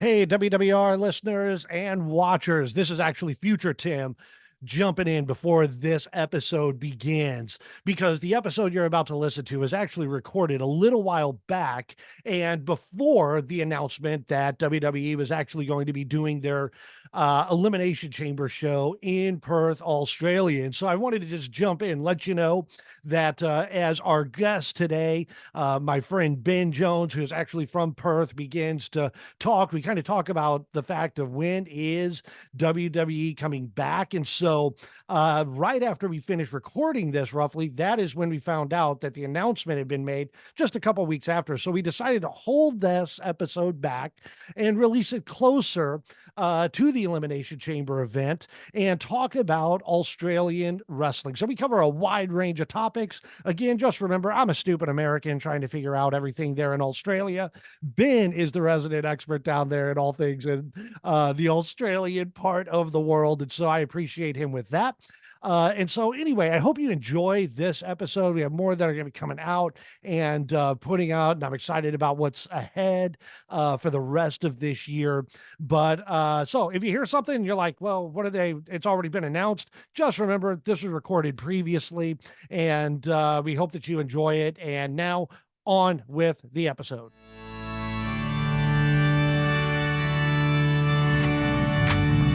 Hey, WWR listeners and watchers. This is actually future Tim jumping in before this episode begins because the episode you're about to listen to is actually recorded a little while back and before the announcement that WWE was actually going to be doing their Elimination Chamber show in Perth, Australia. And so I wanted to just jump in, let you know that as our guest today, my friend Ben Jones, who is actually from Perth, begins to talk. We kind of talk about the fact of when is WWE coming back. And so right after we finished recording this, roughly, that is when we found out that the announcement had been made just a couple weeks after. So we decided to hold this episode back and release it closer to the Elimination Chamber event and talk about Australian wrestling. So we cover a wide range of topics. Again, just remember, I'm a stupid American trying to figure out everything there in Australia. Ben is the resident expert down there in all things in the Australian part of the world. And so I appreciate him with that. And so anyway, I hope you enjoy this episode. We have more that are going to be coming out and putting out, and I'm excited about what's ahead for the rest of this year. But so if you hear something and you're like, well, what are they? It's already been announced. Just remember this was recorded previously, and we hope that you enjoy it. And now on with the episode.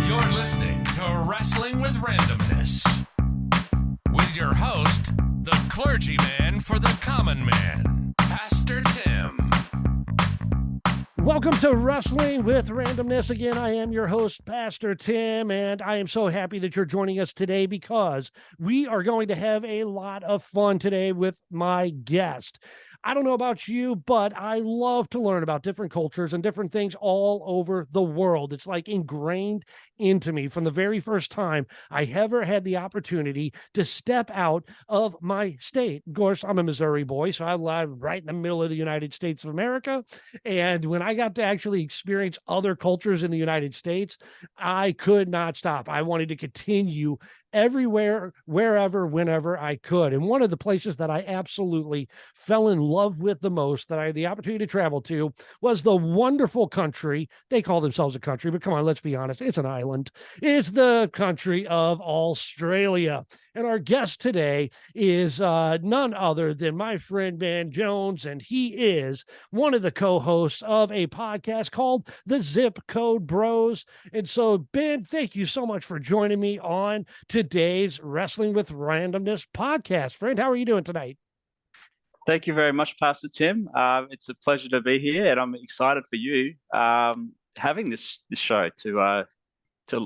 You're listening to Wrestling with Randomness with your host, the clergyman for the common man, Pastor Tim. Welcome to Wrestling with Randomness. Again, I am your host, Pastor Tim, and I am so happy that you're joining us today because we are going to have a lot of fun today with my guest. I don't know about you, but I love to learn about different cultures and different things all over the world. It's like ingrained into me from the very first time I ever had the opportunity to step out of my state. Of course, I'm a Missouri boy, so I live right in the middle of the United States of America. And when I got to actually experience other cultures in the United States, I could not stop. I wanted to continue everywhere, wherever, whenever I could. And one of the places that I absolutely fell in love with the most that I had the opportunity to travel to was the wonderful country. They call themselves a country, but come on, let's be honest. It's an island. It's the country of Australia. And our guest today is none other than my friend Ben Jones, and he is one of the co-hosts of a podcast called The Zip Code Bros. And so, Ben, thank you so much for joining me on today's Wrestling with Randomness podcast. Friend, how are you doing tonight? Thank you very much, Pastor Tim. It's a pleasure to be here, and I'm excited for you having this show to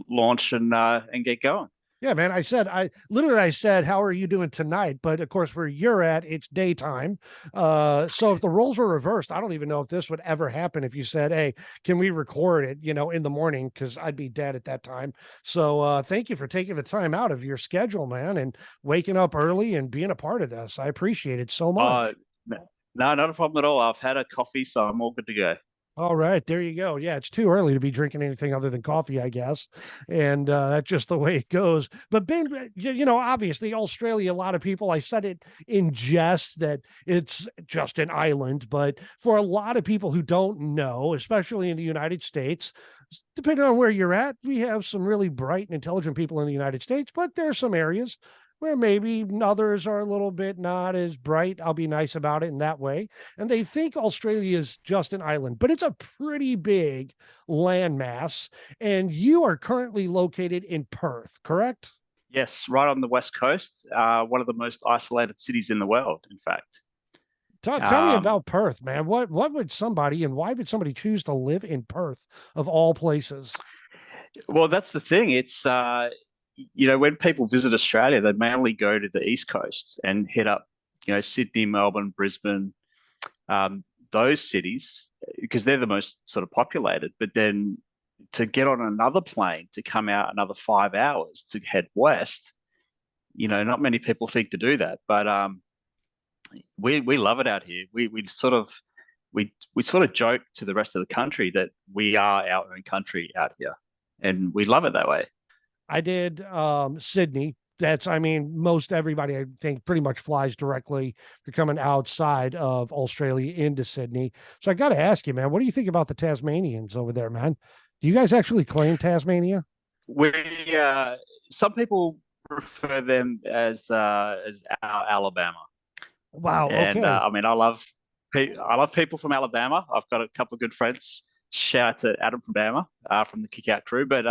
launch and get going. Yeah, man. I said, how are you doing tonight? But of course, where you're at, it's daytime. So if the roles were reversed, I don't even know if this would ever happen. If you said, hey, can we record it, in the morning? Because I'd be dead at that time. So thank you for taking the time out of your schedule, man, and waking up early and being a part of this. I appreciate it so much. No, not a problem at all. I've had a coffee, so I'm all good to go. All right, there you go. Yeah, it's too early to be drinking anything other than coffee, I guess. And that's just the way it goes. But Ben, obviously Australia, a lot of people, I said it in jest that it's just an island. But for a lot of people who don't know, especially in the United States, depending on where you're at, we have some really bright and intelligent people in the United States, but there's some areas where maybe others are a little bit not as bright. I'll be nice about it in that way. And they think Australia is just an island, but it's a pretty big landmass. And you are currently located in Perth, correct? Yes, right on the West Coast, one of the most isolated cities in the world, in fact. Tell me about Perth, man. What would somebody and why would somebody choose to live in Perth of all places? Well, that's the thing. It's when people visit Australia, they mainly go to the East Coast and hit up, Sydney, Melbourne, Brisbane, those cities, because they're the most sort of populated. But then to get on another plane to come out another 5 hours to head west, not many people think to do that. But we love it out here. We sort of joke to the rest of the country that we are our own country out here, and we love it that way. I did Sydney that's, I mean, most everybody, I think, pretty much flies directly if you're coming outside of Australia into Sydney. So I got to ask you, man, what do you think about the Tasmanians over there, man? Do you guys actually claim Tasmania? We some people refer them as our Alabama, Wow. and Okay. I mean I love people from Alabama. I've got a couple of good friends. Shout out to Adam from Bama, from the Kick Out crew. But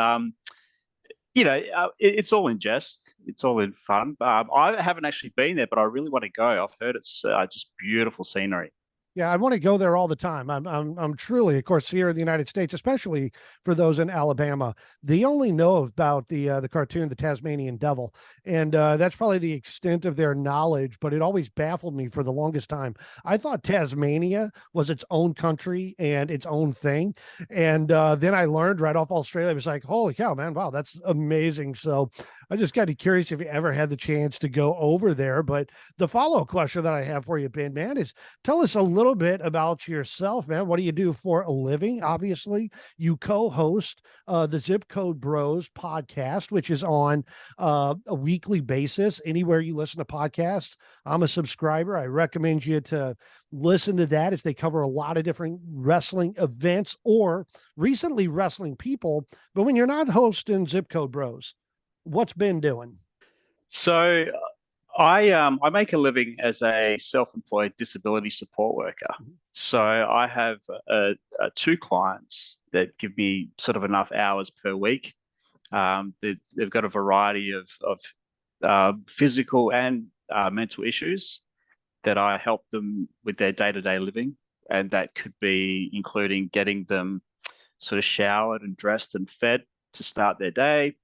it's all in jest. It's all in fun. I haven't actually been there, but I really want to go. I've heard it's just beautiful scenery. Yeah, I want to go there all the time. I'm truly, of course, here in the United States, especially for those in Alabama, they only know about the cartoon, the Tasmanian Devil, and that's probably the extent of their knowledge. But it always baffled me for the longest time. I thought Tasmania was its own country and its own thing, and then I learned right off Australia. I was like, holy cow, man! Wow, that's amazing. So I just got curious if you ever had the chance to go over there. But the follow-up question that I have for you, Ben, man, is tell us a little bit about yourself, man. What do you do for a living? Obviously, you co-host the Zip Code Bros podcast, which is on a weekly basis. Anywhere you listen to podcasts, I'm a subscriber. I recommend you to listen to that as they cover a lot of different wrestling events or recently wrestling people. But when you're not hosting Zip Code Bros, what's Ben doing? So I make a living as a self-employed disability support worker. So I have two clients that give me sort of enough hours per week. They've got a variety of physical and mental issues that I help them with their day-to-day living, and that could be including getting them sort of showered and dressed and fed to start their day,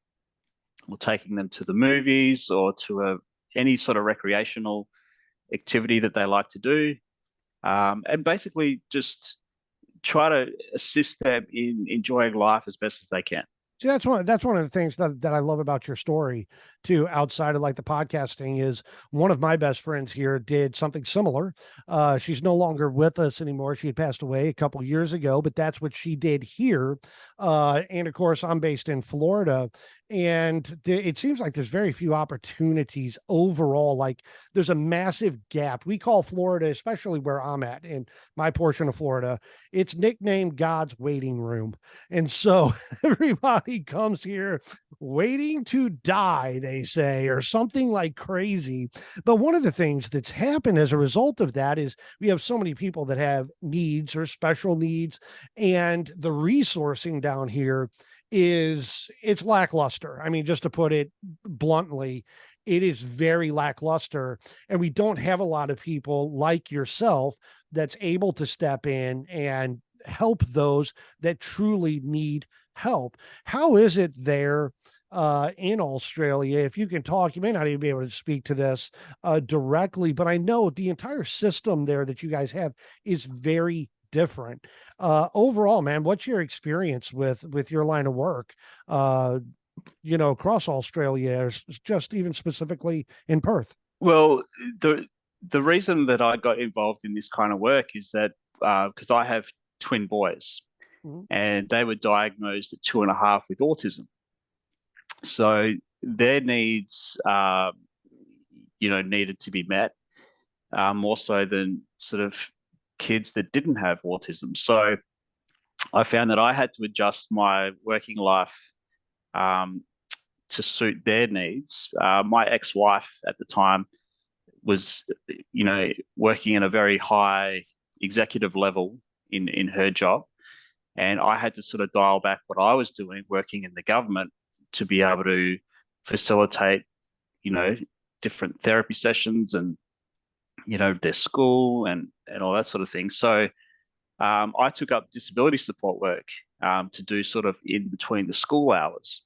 or taking them to the movies or to any sort of recreational activity that they like to do, and basically just try to assist them in enjoying life as best as they can. See, that's one of the things that I love about your story too, outside of like the podcasting, is one of my best friends here did something similar. She's no longer with us anymore. She had passed away a couple years ago, but that's what she did here. And of course, I'm based in Florida, and it seems like there's very few opportunities overall. Like there's a massive gap. We call Florida, especially where I'm at in my portion of Florida, it's nicknamed God's waiting room. And so everybody comes here waiting to die, they say, or something like crazy. But one of the things that's happened as a result of that is we have so many people that have needs or special needs, and the resourcing down here is it's lackluster. I mean, just to put it bluntly, it is very lackluster, and we don't have a lot of people like yourself that's able to step in and help those that truly need help. How is it there in Australia? If you can talk, you may not even be able to speak to this directly, but I know the entire system there that you guys have is very different. Overall, man, what's your experience with your line of work? Across Australia, or just even specifically in Perth? Well, the reason that I got involved in this kind of work is that because I have twin boys, Mhm. and they were diagnosed at 2.5 with autism. So their needs, needed to be met, more so than sort of kids that didn't have autism. So I found that I had to adjust my working life um, to suit their needs. My ex-wife at the time was, working in a very high executive level in her job, and I had to sort of dial back what I was doing, working in the government, to be able to facilitate, you know, different therapy sessions and, their school and all that sort of thing. So I took up disability support work to do sort of in between the school hours.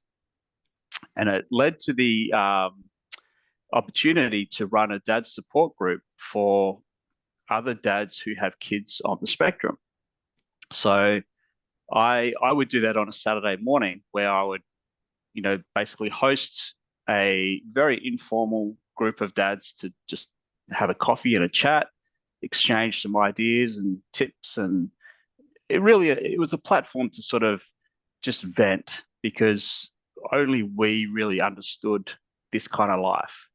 And it led to the opportunity to run a dad support group for other dads who have kids on the spectrum. So I would do that on a Saturday morning, where I would, basically host a very informal group of dads to just have a coffee and a chat, exchange some ideas and tips. And it was a platform to sort of just vent, because only we really understood this kind of life.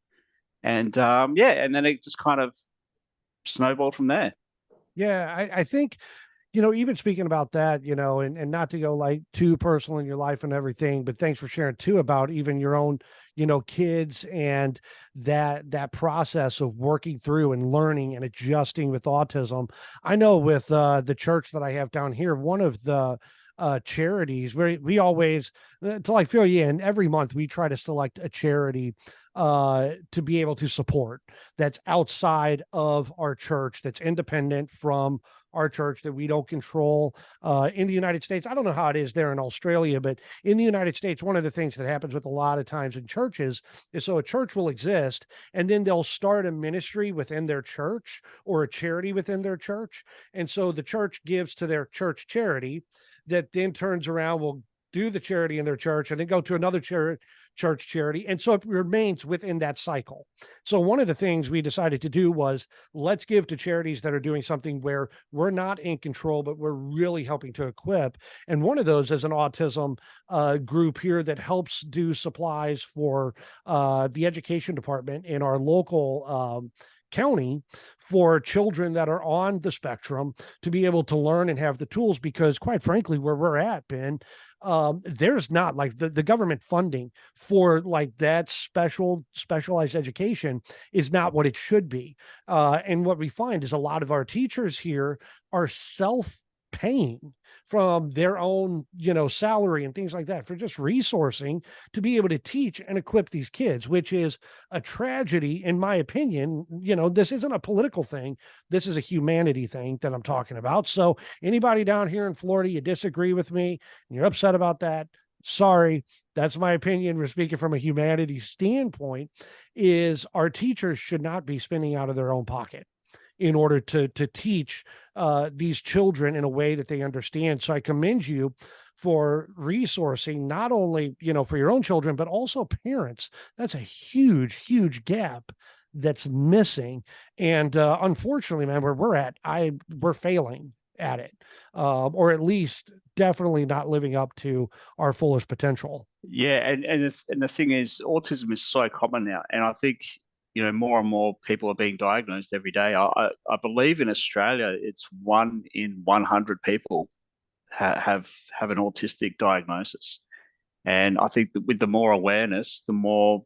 And yeah, and then it just kind of snowballed from there. Yeah, I think, even speaking about that, and not to go like too personal in your life and everything, but thanks for sharing too about even your own, kids and that process of working through and learning and adjusting with autism. I know with the church that I have down here, one of the charities where we always to like fill you in every month, we try to select a charity to be able to support that's outside of our church, that's independent from our church, that we don't control. In the United States, I don't know how it is there in Australia, but in the United States, one of the things that happens with a lot of times in churches is, so a church will exist and then they'll start a ministry within their church or a charity within their church. And so the church gives to their church charity that then turns around, will do the charity in their church and then go to another church charity. And so it remains within that cycle. So one of the things we decided to do was, let's give to charities that are doing something where we're not in control, but we're really helping to equip. And one of those is an autism group here that helps do supplies for the education department in our local county for children that are on the spectrum to be able to learn and have the tools, because quite frankly, where we're at, Ben, there's not like the government funding for like that specialized education is not what it should be. And what we find is a lot of our teachers here are self-paying from their own, salary and things like that for just resourcing to be able to teach and equip these kids, which is a tragedy, in my opinion. This isn't a political thing. This is a humanity thing that I'm talking about. So anybody down here in Florida, you disagree with me and you're upset about that, sorry. That's my opinion. We're speaking from a humanity standpoint, is our teachers should not be spending out of their own pocket in order to teach these children in a way that they understand. So I commend you for resourcing not only, for your own children, but also parents. That's a huge, huge gap that's missing. And unfortunately, man, where we're at, we're failing at it, or at least definitely not living up to our fullest potential. Yeah, and the thing is, autism is so common now, and I think more and more people are being diagnosed every day. I believe in Australia, it's 1 in 100 people have an autistic diagnosis, and I think that with the more awareness, the more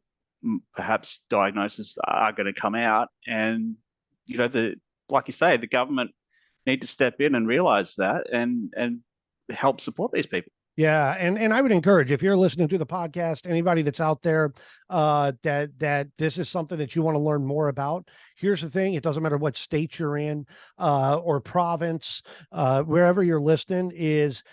perhaps diagnoses are going to come out, and like you say, the government need to step in and realize that and help support these people. Yeah, and I would encourage, if you're listening to the podcast, anybody that's out there, that this is something that you want to learn more about. Here's the thing: it doesn't matter what state you're in, or province, wherever you're listening, is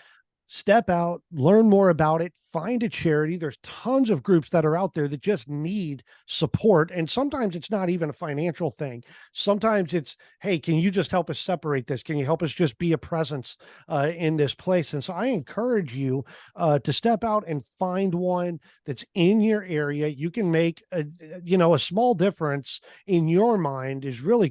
step out, learn more about it, find a charity. There's tons of groups that are out there that just need support. And sometimes it's not even a financial thing. Sometimes it's, hey, can you just help us separate this? Can you help us just be a presence in this place? And so I encourage you to step out and find one that's in your area. You can make a small difference in your mind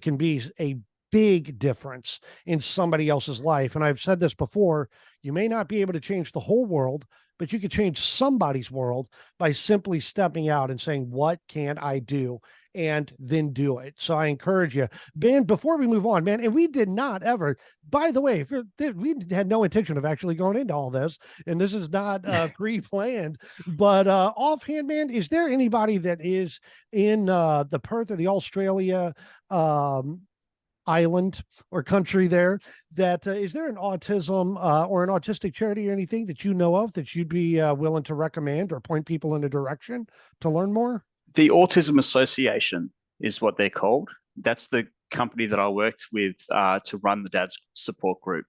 can be a big difference in somebody else's life. And I've said this before, you may not be able to change the whole world, but you could change somebody's world by simply stepping out and saying, what can I do? And then do it. So I encourage you, Ben, before we move on, man, and we did not ever, by the way, we had no intention of actually going into all this, and this is not pre-planned, but offhand, man, is there anybody that is in the Perth or the Australia island or country there that is there an autism or an autistic charity or anything that you know of that you'd be willing to recommend or point people in a direction to learn more? The Autism Association is what they're called. That's the company that I worked with to run the dad's support group.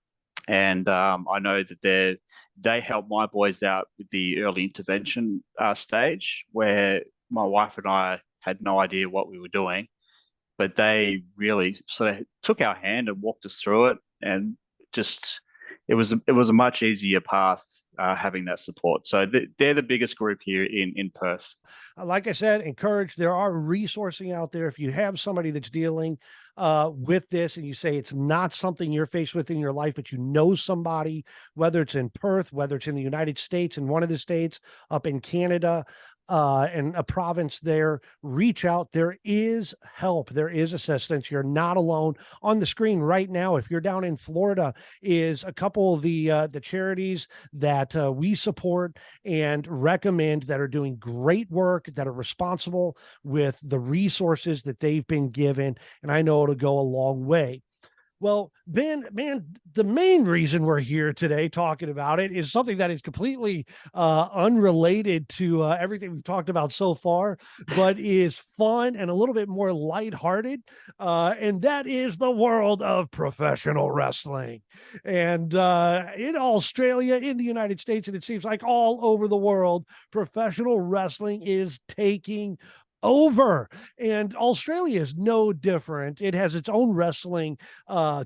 And I know that they help my boys out with the early intervention stage, where my wife and I had no idea what we were doing. But they really sort of took our hand and walked us through it, and just it was a much easier path having that support. So they're the biggest group here in Perth. Like I said, encourage. There are resourcing out there. If you have somebody that's dealing with this and you say it's not something you're faced with in your life, but you know somebody, whether it's in Perth, whether it's in the United States, in one of the states, up in Canada, and a province there, reach out. There is help. There is assistance. You're not alone. On the screen right now, if you're down in Florida, is a couple of the charities that we support and recommend that are doing great work, that are responsible with the resources that they've been given. And I know it'll go a long way. Well, Ben, man, the main reason we're here today talking about it is something that is completely unrelated to everything we've talked about so far, but is fun and a little bit more lighthearted. And that is the world of professional wrestling. And in Australia, in the United States, and it seems like all over the world, professional wrestling is taking over, and Australia is no different. It has its own wrestling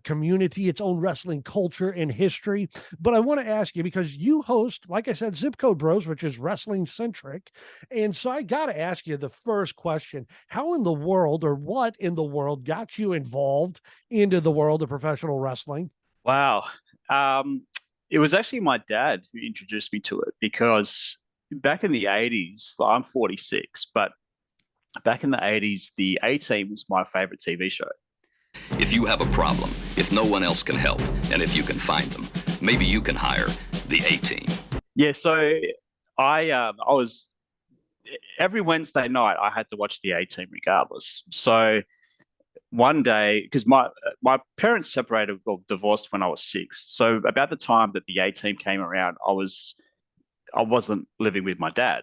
community, its own wrestling culture and history. But I want to ask you, because you host, like I said, Zip Code Bros, which is wrestling centric, and so I got to ask you the first question: how in the world, or what in the world, got you involved into the world of professional wrestling? Wow. It was actually my dad who introduced me to it, because back in the 80s, I'm 46, but back in the 80s, the A-Team was my favorite TV show. If you have a problem, if no one else can help, and if you can find them, maybe you can hire the A-Team. Yeah, so I was every Wednesday night I had to watch the A-Team regardless. So one day, because my parents separated or divorced when I was 6, so about the time that the A-Team came around, I wasn't living with my dad.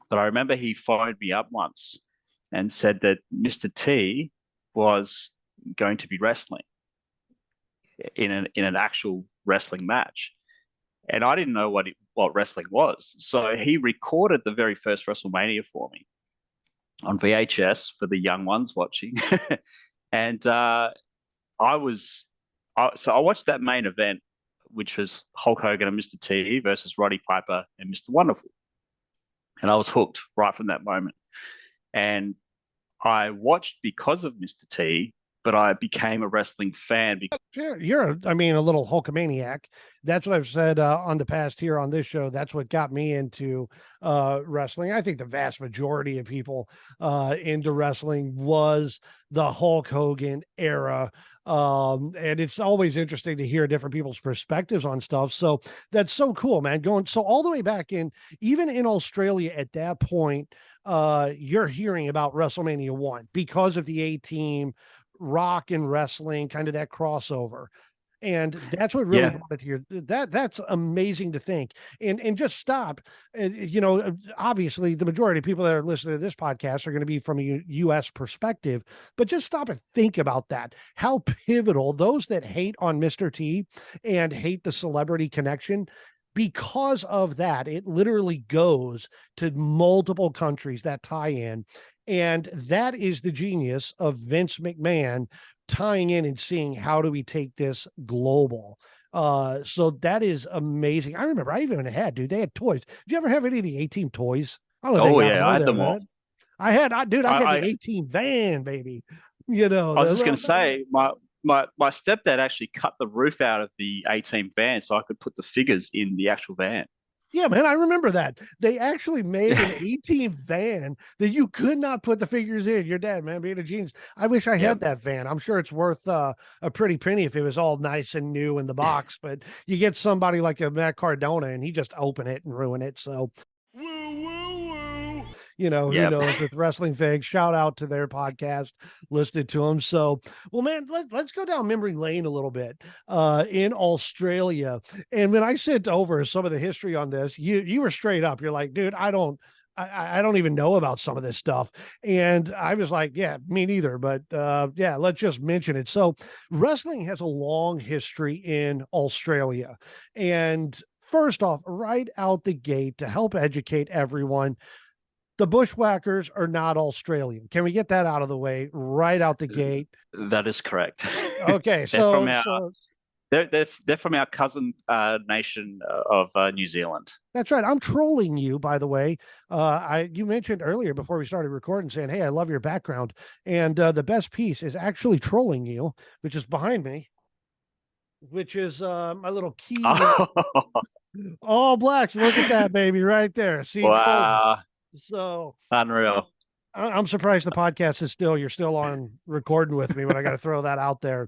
But I remember he phoned me up once and said that Mr. T was going to be wrestling in an actual wrestling match, and I didn't know what wrestling was. So he recorded the very first WrestleMania for me on VHS for the young ones watching, and I watched that main event, which was Hulk Hogan and Mr. T versus Roddy Piper and Mr. Wonderful. And I was hooked right from that moment. And I watched because of Mr. T, but I became a wrestling fan because You're, I mean, a little Hulkamaniac. That's what I've said on the past here on this show. That's what got me into wrestling. I think the vast majority of people into wrestling was the Hulk Hogan era. And it's always interesting to hear different people's perspectives on stuff. So that's so cool, man. Going so all the way back in, even in Australia at that point, you're hearing about WrestleMania 1 because of the A-Team, Rock and wrestling, kind of that crossover. And that's what really brought it here. That's amazing to think. And just stop. Obviously, the majority of people that are listening to this podcast are going to be from a U.S. perspective, but just stop and think about that. How pivotal those that hate on Mr. T and hate the celebrity connection. Because of that, it literally goes to multiple countries that tie in. And that is the genius of Vince McMahon tying in and seeing how do we take this global. So that is amazing. I remember I even had, dude, they had toys. Did you ever have any of the A-Team toys? I don't know. oh yeah, I had them all. I had the A-Team van, baby. I was just going to say, my stepdad actually cut the roof out of the A-Team van so I could put the figures in the actual van. Yeah, man, I remember that. They actually made an A-Team van that you could not put the figures in. Your dad, man, being a genius. I wish I had that van. I'm sure it's worth a pretty penny if it was all nice and new in the box. But you get somebody like a Matt Cardona and he just open it and ruin it. So who knows with wrestling figs, shout out to their podcast, listed to them. So, well, man, let's go down memory lane a little bit in Australia. And when I sent over some of the history on this, you were straight up. You're like, dude, I don't even know about some of this stuff. And I was like, yeah, me neither. But let's just mention it. So wrestling has a long history in Australia. And first off, right out the gate, to help educate everyone, the Bushwhackers are not Australian. Can we get that out of the way right out the gate? That is correct. Okay, they're from our cousin nation of New Zealand. That's right. I'm trolling you, by the way. You mentioned earlier before we started recording saying, hey, I love your background. And the best piece is actually trolling you, which is behind me, which is my little key. All blacks. Look at that, baby, right there. See, wow. So Unreal. I'm surprised the podcast is you're still on recording with me, but I got to throw that out there.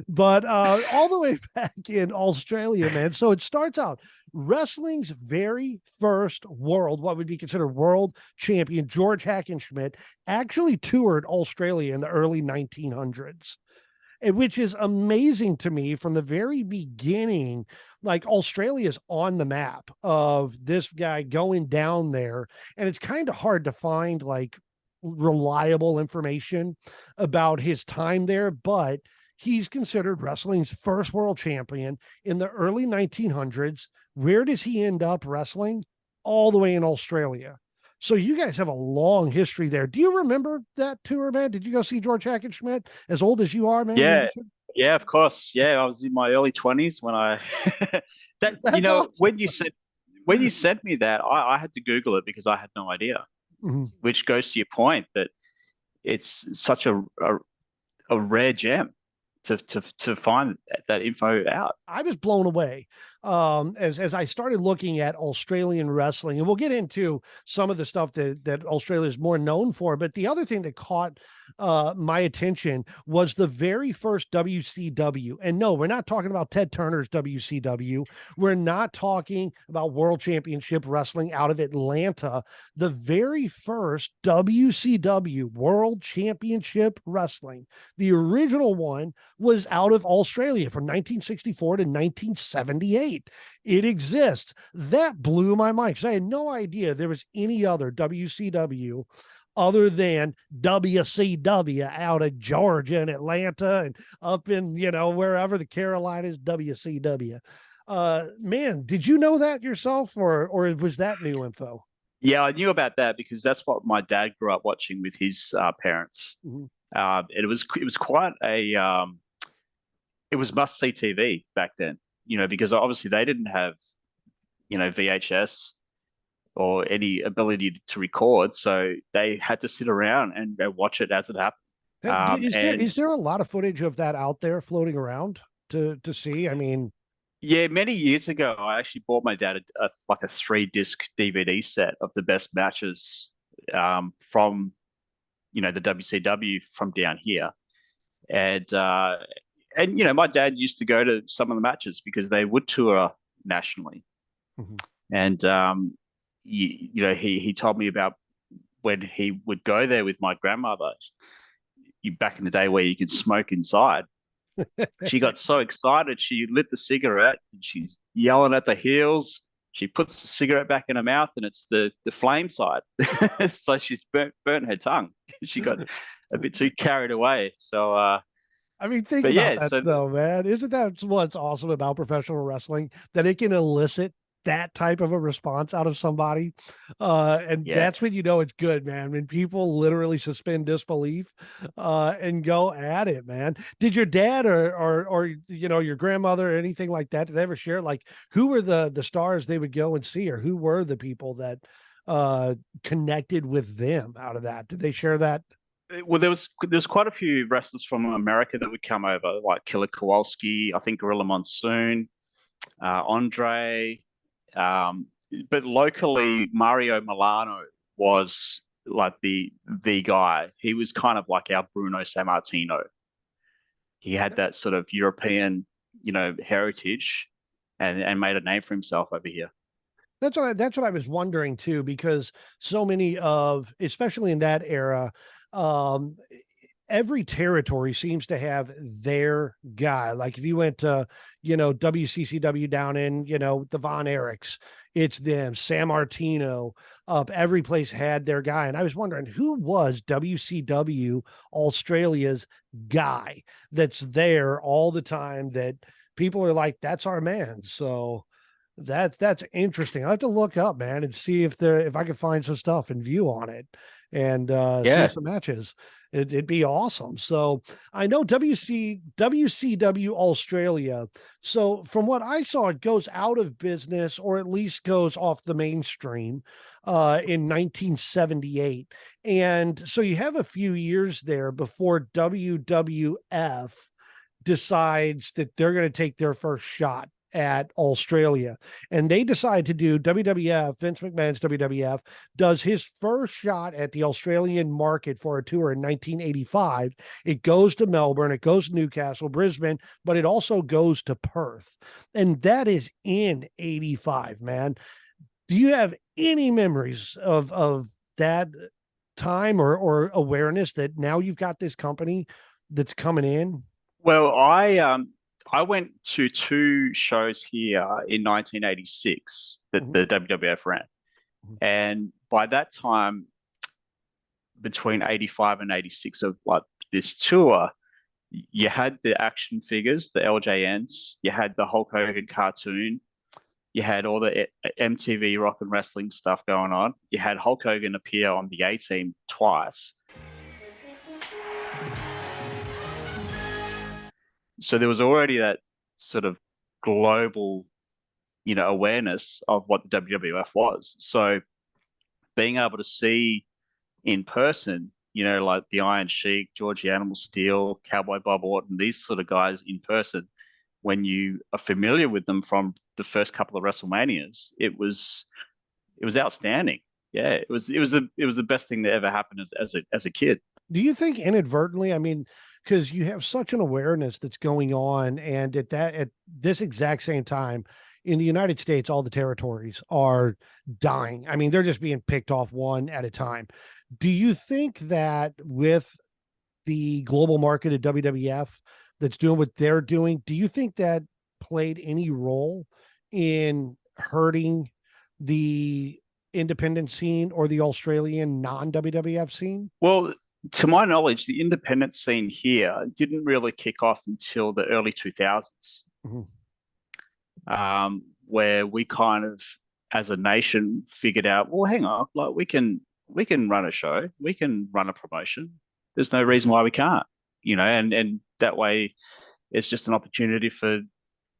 But all the way back in Australia, man. So it starts out wrestling's very first what would be considered world champion, George Hackenschmidt, actually toured Australia in the early 1900s. Which is amazing to me from the very beginning. Like Australia's on the map of this guy going down there, and it's kind of hard to find like reliable information about his time there, but he's considered wrestling's first world champion in the early 1900s. Where does he end up wrestling? All the way in Australia. So you guys have a long history there. Do you remember that tour, man? Did you go see George Hackenschmidt as old as you are, man? Yeah, yeah, of course. Yeah, I was in my early 20s when I that That's awesome. when you sent me that, I had to Google it because I had no idea. Mm-hmm. Which goes to your point that it's such a rare gem to find that info out. I was blown away as I started looking at Australian wrestling, and we'll get into some of the stuff that Australia is more known for. But the other thing that caught my attention was the very first WCW. And no, we're not talking about Ted Turner's WCW. We're not talking about World Championship Wrestling out of Atlanta. The very first WCW, World Championship Wrestling, the original one, was out of Australia from 1964 to 1978. It exists. That blew my mind because I had no idea there was any other WCW other than WCW out of Georgia and Atlanta and up in, wherever the Carolinas, WCW. Man, did you know that yourself, or was that new info? Yeah, I knew about that because that's what my dad grew up watching with his parents. Mm-hmm. It was quite it was must see TV back then, because obviously they didn't have, VHS or any ability to record, so they had to sit around and watch it as it happened. Is there a lot of footage of that out there floating around to see? I mean, yeah, many years ago, I actually bought my dad a 3-disc DVD set of the best matches from, the WCW from down here, and my dad used to go to some of the matches because they would tour nationally, mm-hmm. and he told me about when he would go there with my grandmother. Back in the day where you could smoke inside. She got so excited, she lit the cigarette and she's yelling at the heels. She puts the cigarette back in her mouth and it's the flame side. So she's burnt her tongue. She got a bit too carried away. So, I mean, think about that though, man. Isn't that what's awesome about professional wrestling? That it can elicit that type of a response out of somebody. That's when you know it's good, man. When people literally suspend disbelief and go at it, man. Did your dad or your grandmother or anything like that, did they ever share like who were the stars they would go and see, or who were the people that connected with them out of that? Did they share that? Well, there's quite a few wrestlers from America that would come over, like Killer Kowalski, I think Gorilla Monsoon, Andre. But locally, Mario Milano was like the guy. He was kind of like our Bruno Sammartino. He had that sort of European, heritage, and made a name for himself over here. That's what I was wondering too, because so many of, especially in that era, every territory seems to have their guy. Like if you went to, WCCW down in, the Von Erichs, it's them. Sammartino, every place had their guy. And I was wondering who was WCW Australia's guy that's there all the time, that people are like, that's our man. So that's interesting. I have to look up, man, and see if I can find some stuff and view on it and see some matches. It'd be awesome. So I know WCW Australia. So from what I saw, it goes out of business, or at least goes off the mainstream in 1978. And so you have a few years there before WWF decides that they're going to take their first shot at Australia, and they decide to do WWF. Vince McMahon's WWF does his first shot at the Australian market for a tour in 1985. It goes to Melbourne, it goes to Newcastle, Brisbane, but it also goes to Perth, and that is in 85. Man, do you have any memories of that time or awareness that now you've got this company that's coming in? Well, I went to two shows here in 1986 that Mhm. the WWF ran, and by that time, between 85 and 86 of like this tour, you had the action figures, the LJNs, you had the Hulk Hogan cartoon, you had all the MTV rock and wrestling stuff going on. You had Hulk Hogan appear on the A Team twice. So there was already that sort of global, awareness of what the WWF was. So being able to see in person, like the Iron Sheik, Georgie Animal Steel, Cowboy Bob Orton, these sort of guys in person, when you are familiar with them from the first couple of WrestleManias, it was outstanding. Yeah, it was the best thing that ever happened as a kid. Do you think inadvertently, I mean, because you have such an awareness that's going on, and at this exact same time in the United States, all the territories are dying. I mean, they're just being picked off one at a time. Do you think that with the global market of WWF that's doing what they're doing, do you think that played any role in hurting the independent scene or the Australian non WWF scene? Well, to my knowledge, the independent scene here didn't really kick off until the early 2000s, Mhm. where we kind of, as a nation, figured out, well, hang on, like we can run a show, we can run a promotion. There's no reason why we can't, and that way, it's just an opportunity for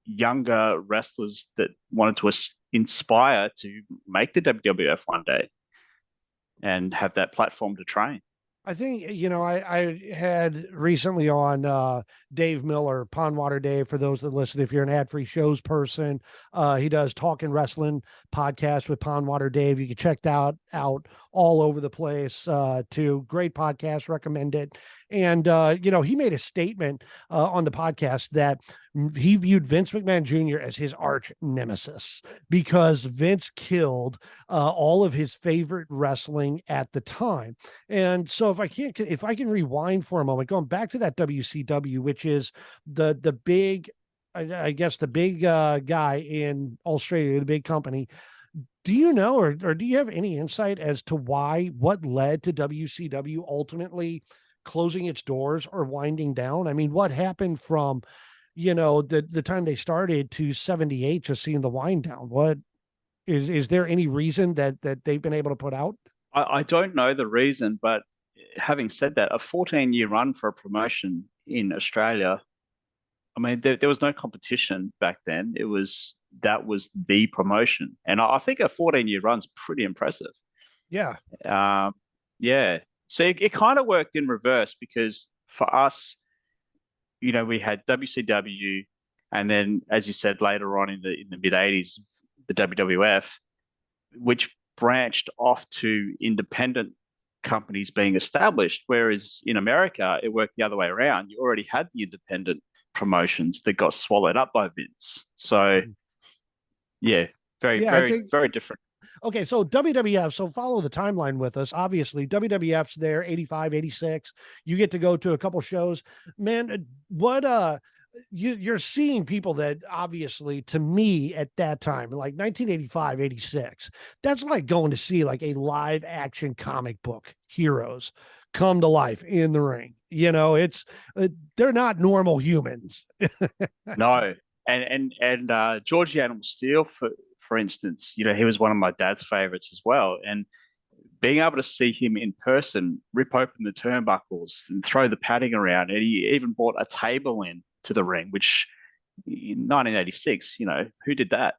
younger wrestlers that wanted to inspire to make the WWF one day and have that platform to train. I think, I had recently on Dave Miller, Pondwater Dave, for those that listen, if you're an ad-free shows person, he does Talking Wrestling podcast with Pondwater Dave. You can check that out all over the place too. Great podcast, recommend it. And he made a statement on the podcast that he viewed Vince McMahon Jr. as his arch nemesis because Vince killed all of his favorite wrestling at the time. And so if I can rewind for a moment, going back to that WCW, which is the big, I guess the big guy in Australia, the big company. Do you know, or do you have any insight as to what led to WCW ultimately closing its doors or winding down? I mean, what happened from, the time they started to 78, just seeing the wind down? What is there any reason that they've been able to put out? I don't know the reason, but having said that, a 14-year run for a promotion in Australia, I mean, there was no competition back then. That was the promotion, and I think a 14-year run's pretty impressive. Yeah. Yeah, so it kind of worked in reverse because for us, we had WCW, and then as you said later on in the mid '80s, the WWF, which branched off to independent companies being established. Whereas in America, it worked the other way around. You already had the independent promotions that got swallowed up by Vince. So, yeah, very, Yeah, I very, think very different. okay, so WWF, so follow the timeline with us. Obviously, WWF's there 85, 86. You get to go to a couple shows. Man, what you're seeing people that obviously to me at that time, like 1985, 86, that's like going to see like a live action comic book heroes come to life in the ring. It's they're not normal humans. No, and Georgie Animal Steel, for instance, he was one of my dad's favorites as well. And being able to see him in person, rip open the turnbuckles and throw the padding around, and he even brought a table in to the ring, which in 1986, who did that?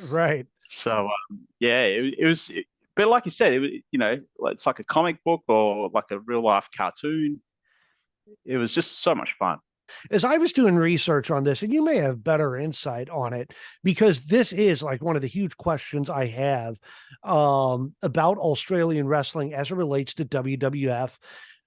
Right. So yeah, it was. But like you said, it's like a comic book or like a real life cartoon. It was just so much fun. As I was doing research on this, and you may have better insight on it, because this is like one of the huge questions I have about Australian wrestling as it relates to WWF.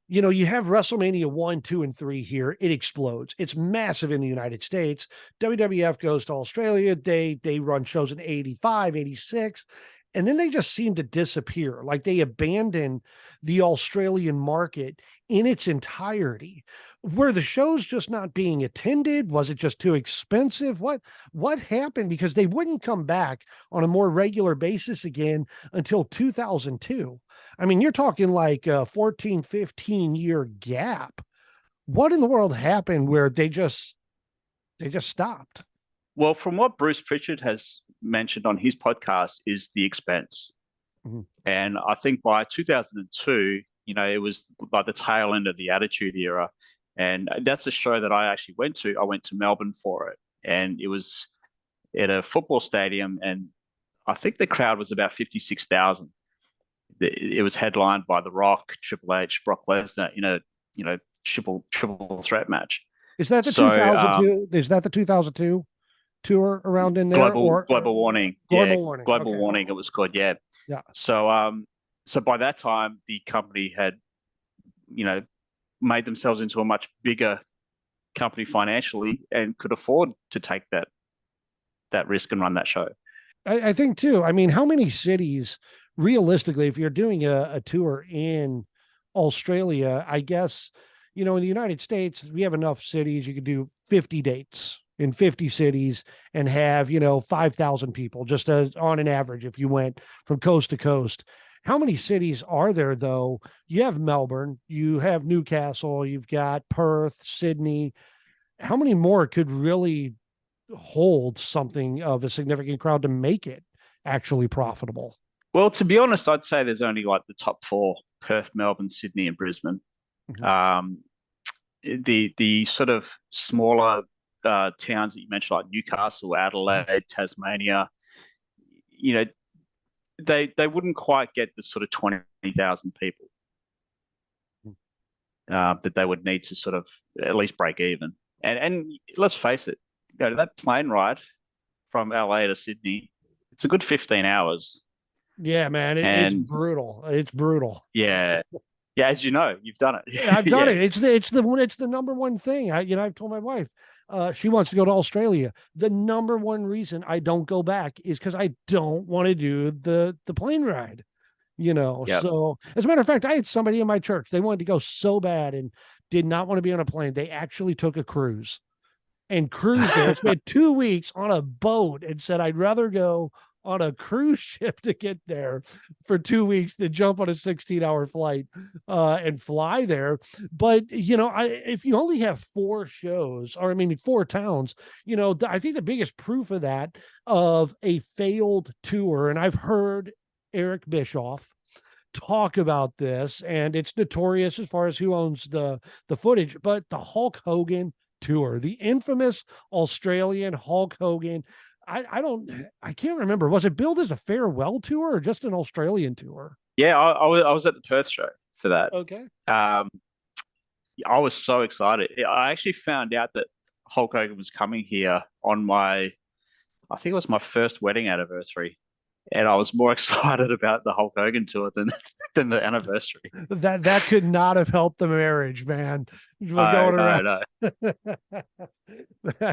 You know, you have WrestleMania 1, 2, and 3 here. It explodes. It's massive in the United States. WWF goes to Australia. They run shows in 85, 86, and then they just seem to disappear. Like they abandon the Australian market in its entirety. Were the shows just not being attended? Was it just too expensive? What happened? Because they wouldn't come back on a more regular basis again until 2002. I mean, you're talking like a 14, 15-year gap. What in the world happened where they just stopped? Well, from what Bruce Pritchard has mentioned on his podcast is the expense. Mhm. And I think by 2002, you know, it was by the tail end of the Attitude Era. And that's a show that I actually went to. I went to Melbourne for it. And it was at a football stadium. And I think the crowd was about 56,000. It was headlined by The Rock, Triple H, Brock Lesnar, triple threat match. Is that the 2002? Is that the 2002 tour around in there? Global Warning. Global Warning. Global Okay. Warning. It was called. Yeah. Yeah. So by that time, the company had, made themselves into a much bigger company financially and could afford to take that risk and run that show. I think too. I mean, how many cities, realistically, if you're doing a tour in Australia, I guess, in the United States, we have enough cities. You could do 50 dates in 50 cities and have, 5,000 people just on an average if you went from coast to coast. How many cities are there, though? You have Melbourne, you have Newcastle, you've got Perth, Sydney. How many more could really hold something of a significant crowd to make it actually profitable? Well, to be honest, I'd say there's only like the top four: Perth, Melbourne, Sydney, and Brisbane. Mm-hmm. The sort of smaller towns that you mentioned, like Newcastle, Adelaide, Tasmania, they wouldn't quite get the sort of 20,000 people that they would need to sort of at least break even. And let's face it, that plane ride from LA to Sydney, it's a good 15 hours. Yeah, man, it's brutal. It's brutal. Yeah. Yeah, as you know, you've done it. I've done it. It's the number one thing. I've told my wife, she wants to go to Australia. The number one reason I don't go back is because I don't want to do the plane ride. Yep. So as a matter of fact, I had somebody in my church. They wanted to go so bad and did not want to be on a plane. They actually took a cruise and cruised there. Spent 2 weeks on a boat and said, I'd rather go on a cruise ship to get there for 2 weeks than jump on a 16-hour flight and fly there. But, if you only have 4 shows, or 4 towns, I think the biggest proof of that, of a failed tour, and I've heard Eric Bischoff talk about this, and it's notorious as far as who owns the footage, but the Hulk Hogan tour, the infamous Australian Hulk Hogan. I can't remember. Was it billed as a farewell tour or just an Australian tour? Yeah, I was at the Perth show for that. Okay. I was so excited. I actually found out that Hulk Hogan was coming here on I think it was my first wedding anniversary. And I was more excited about the Hulk Hogan tour than the anniversary. That could not have helped the marriage, man. No.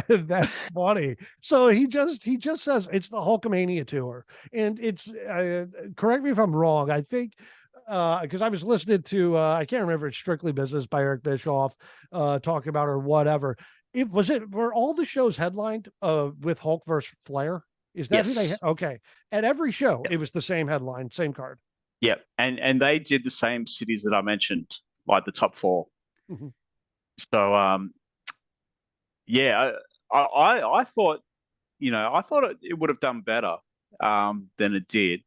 That's funny. So he just says it's the Hulkamania tour, and it's correct me if I'm wrong. I think because I was listening to I can't remember, it's Strictly Business by Eric Bischoff talking about, or whatever. Were all the shows headlined with Hulk versus Flair? Is that yes. who they okay? At every show, It was the same headline, same card. Yeah, and they did the same cities that I mentioned, like the top 4. Mm-hmm. So I thought, it would have done better than it did,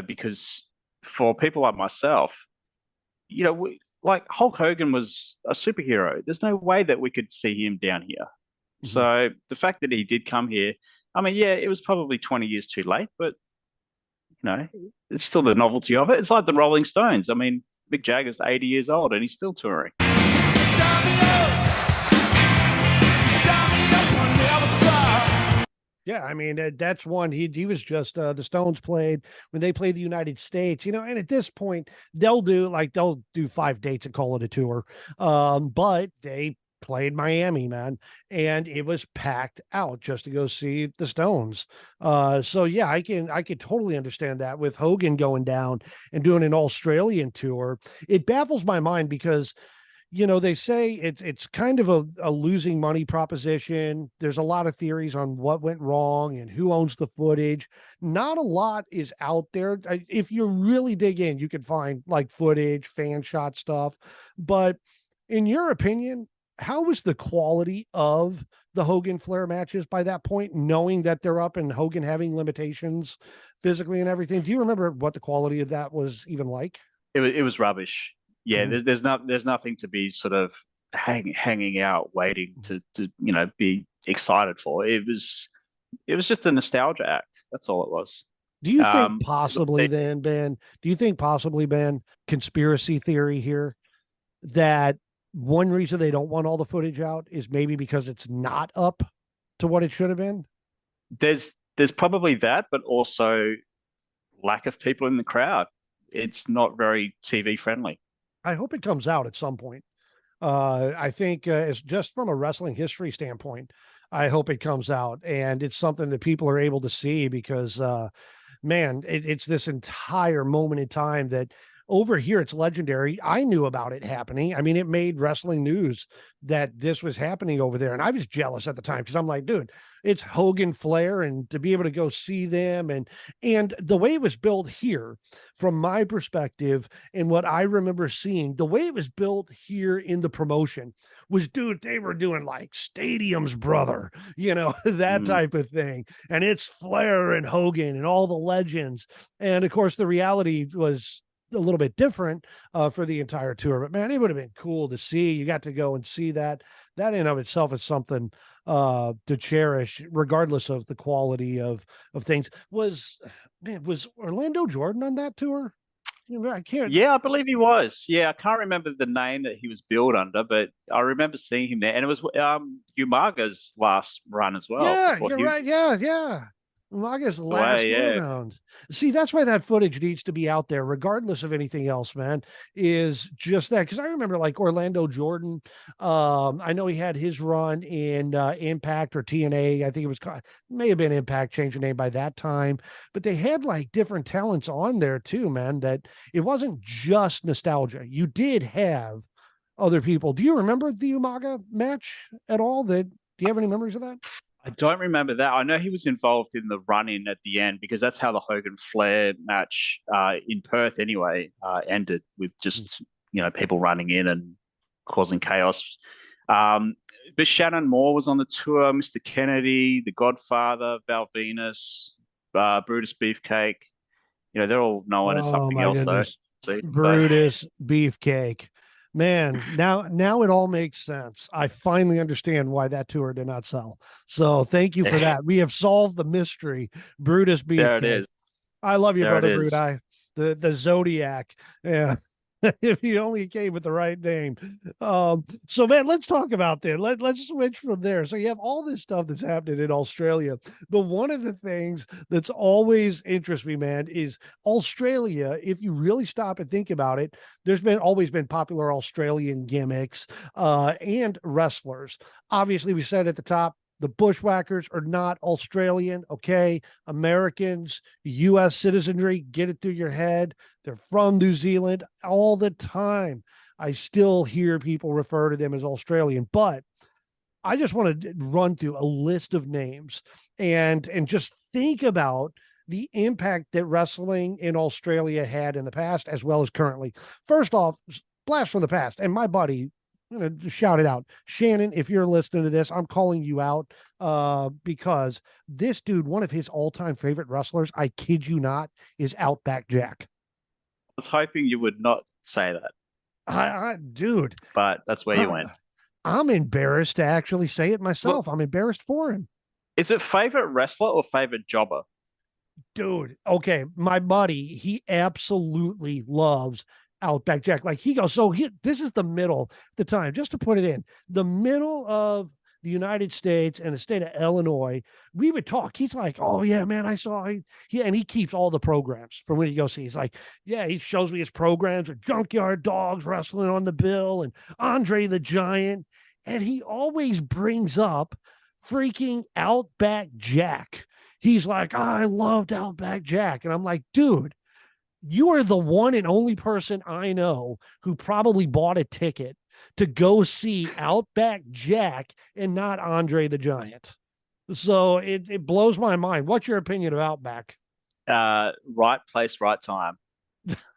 because for people like myself, like Hulk Hogan was a superhero. There's no way that we could see him down here. Mm-hmm. So the fact that he did come here, it was probably 20 years too late, but it's still the novelty of it. It's like the Rolling Stones. Mick Jagger's 80 years old and he's still touring. Yeah, I mean that's one. He was just the Stones played when they played the United States, and at this point they'll do 5 dates and call it a tour. But they played Miami, man, and it was packed out just to go see the Stones. So yeah, I can totally understand that with Hogan going down and doing an Australian tour. It baffles my mind because they say it's kind of a losing money proposition. There's a lot of theories on what went wrong and who owns the footage. Not a lot is out there. If you really dig in, you can find like footage, fan shot stuff. But in your opinion, how was the quality of the Hogan Flair matches by that point, knowing that they're up and Hogan having limitations physically and everything? Do you remember what the quality of that was even like? It was rubbish. Yeah, Mhm. there's nothing to be sort of hanging out waiting to be excited for. It was just a nostalgia act. That's all it was. Do you think Um, possibly then, Ben? Do you think possibly, Ben, conspiracy theory here that one reason they don't want all the footage out is maybe because it's not up to what it should have been? there's probably that, but also lack of people in the crowd. It's not very TV friendly. I hope it comes out at some point. I think it's just from a wrestling history standpoint. I hope it comes out and it's something that people are able to see because man, it's this entire moment in time that over here it's legendary. I knew about it happening. I mean, it made wrestling news that this was happening over there. And I was jealous at the time because I'm like, dude, it's Hogan Flair, and to be able to go see them and the way it was built here, from my perspective, and what I remember seeing, the way it was built here in the promotion was, dude, they were doing like stadiums, brother, that Mm. type of thing. And it's Flair and Hogan and all the legends. And of course, the reality was a little bit different for the entire tour. But man, it would have been cool to see. You got to go and see that. That in of itself is something to cherish, regardless of the quality of things. Was Orlando Jordan on that tour? I can't. Yeah, I believe he was. Yeah, I can't remember the name that he was billed under, but I remember seeing him there, and it was Umaga's last run as well Yeah, before you're he right. Yeah, yeah. Umaga's was away. last go Yeah, around. See, that's why that footage needs to be out there, regardless of anything else, man. Is just that because I remember like Orlando Jordan. I know he had his run in Impact or TNA. I think it was may have been Impact, changed the name by that time. But they had like different talents on there too, man. That it wasn't just nostalgia. You did have other people. Do you remember the Umaga match at all? Do you have any memories of that? I don't remember that. I know he was involved in the run-in at the end because that's how the Hogan Flair match in Perth anyway ended with just people running in and causing chaos. Um, but Shannon Moore was on the tour, Mr. Kennedy, The Godfather, Val Venus, Brutus Beefcake. They're all known as Oh something my else though. goodness. See, but Brutus Beefcake. Man, now it all makes sense. I finally understand why that tour did not sell. So thank you for that. We have solved the mystery. Brutus there it Beefcake. is. I love you, There it brother is. Brudai. The Zodiac. Yeah. If he only came with the right name. So man, let's talk about that. Let's switch from there. So you have all this stuff that's happening in Australia, but one of the things that's always interests me, man, is Australia. If you really stop and think about it, there's been always been popular Australian gimmicks and wrestlers. Obviously, we said at the top, the Bushwhackers are not Australian. Okay. Americans, US citizenry, get it through your head. They're from New Zealand all the time. I still hear people refer to them as Australian, but I just want to run through a list of names and just think about the impact that wrestling in Australia had in the past as well as currently. First off, blast from the past. And my buddy, I'm going to shout it out. Shannon, if you're listening to this, I'm calling you out because this dude, one of his all-time favorite wrestlers, I kid you not, is Outback Jack. I was hoping you would not say that, Dude, but that's where you went. I'm embarrassed to actually say it Well, myself. I'm embarrassed for him. is it favorite wrestler or favorite jobber? Dude, okay, my buddy, he absolutely loves Outback Jack. Like he goes, so this is the middle, the time, just to put it in, the middle of the United States and the state of Illinois, we would talk. He's like, oh yeah, man, I saw he keeps all the programs from when you go see. He's like, yeah, he shows me his programs with Junkyard Dogs wrestling on the bill and Andre the Giant. And he always brings up freaking Outback Jack. He's like, I loved Outback Jack. And I'm like, dude, you are the one and only person I know who probably bought a ticket to go see Outback Jack and not Andre the Giant. So it blows my mind. What's your opinion of Outback? Right place, right time.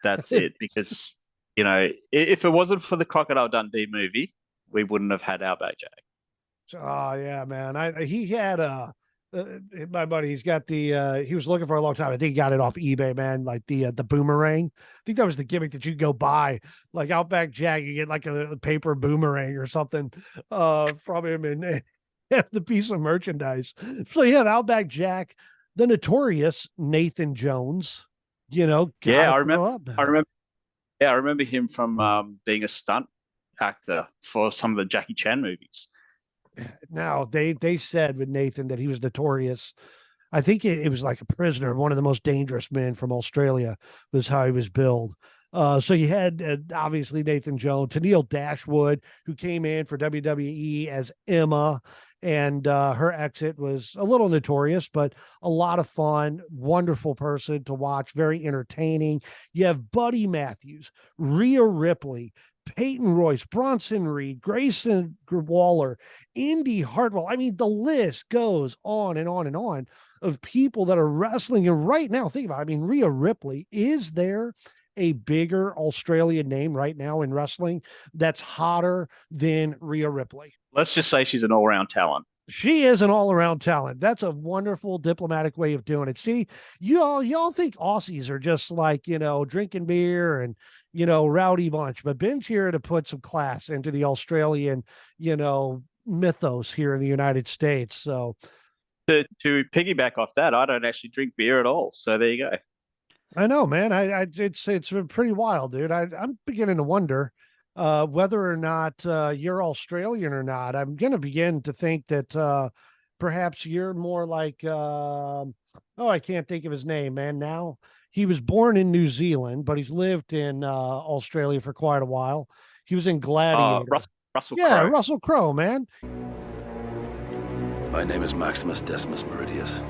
That's it. Because, if it wasn't for the Crocodile Dundee movie, we wouldn't have had Outback Jack. Oh yeah, man. He had my buddy, he's got he was looking for a long time. I think he got it off eBay, man. Like the boomerang. I think that was the gimmick that you go buy, like Outback Jack. You get like a paper boomerang or something from him, and the piece of merchandise. So you have Outback Jack, the notorious Nathan Jones. Yeah, I remember. Yeah, I remember him from being a stunt actor for some of the Jackie Chan movies. Now they said with Nathan that he was notorious. I think it was like a prisoner, one of the most dangerous men from Australia was how he was billed. So you had obviously Nathan Jones, Tennille Dashwood, who came in for WWE as Emma, and her exit was a little notorious, but a lot of fun, wonderful person to watch, very entertaining. You have Buddy Matthews, Rhea Ripley, Peyton Royce, Bronson Reed, Grayson Waller, Indy Hartwell. I mean, the list goes on and on and on of people that are wrestling. And right now, think about it. I mean, Rhea Ripley, is there a bigger Australian name right now in wrestling that's hotter than Rhea Ripley? Let's just say she's an all-around talent. She is an all-around talent. That's a wonderful diplomatic way of doing it. See, y'all think Aussies are just like, drinking beer and, rowdy bunch, but Ben's here to put some class into the Australian, mythos here in the United States. So to piggyback off that, I don't actually drink beer at all. So there you go. I know, man. It's been pretty wild, dude. I'm beginning to wonder whether or not you're Australian or not. I'm going to begin to think that perhaps you're more like, I can't think of his name, man. Now, he was born in New Zealand, but he's lived in Australia for quite a while. He was in Gladiator. Russell yeah, Crowe. Russell Crowe, man. My name is Maximus Decimus Meridius.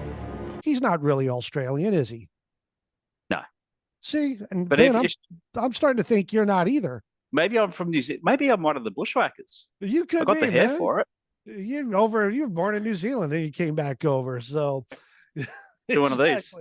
He's not really Australian, is he? No. See, and but Ben, I'm starting to think you're not either. Maybe I'm from New Zealand. Maybe I'm one of the bushwhackers. You could. I got be, the hair man. for it. You were born in New Zealand, then you came back over. So Do one of these.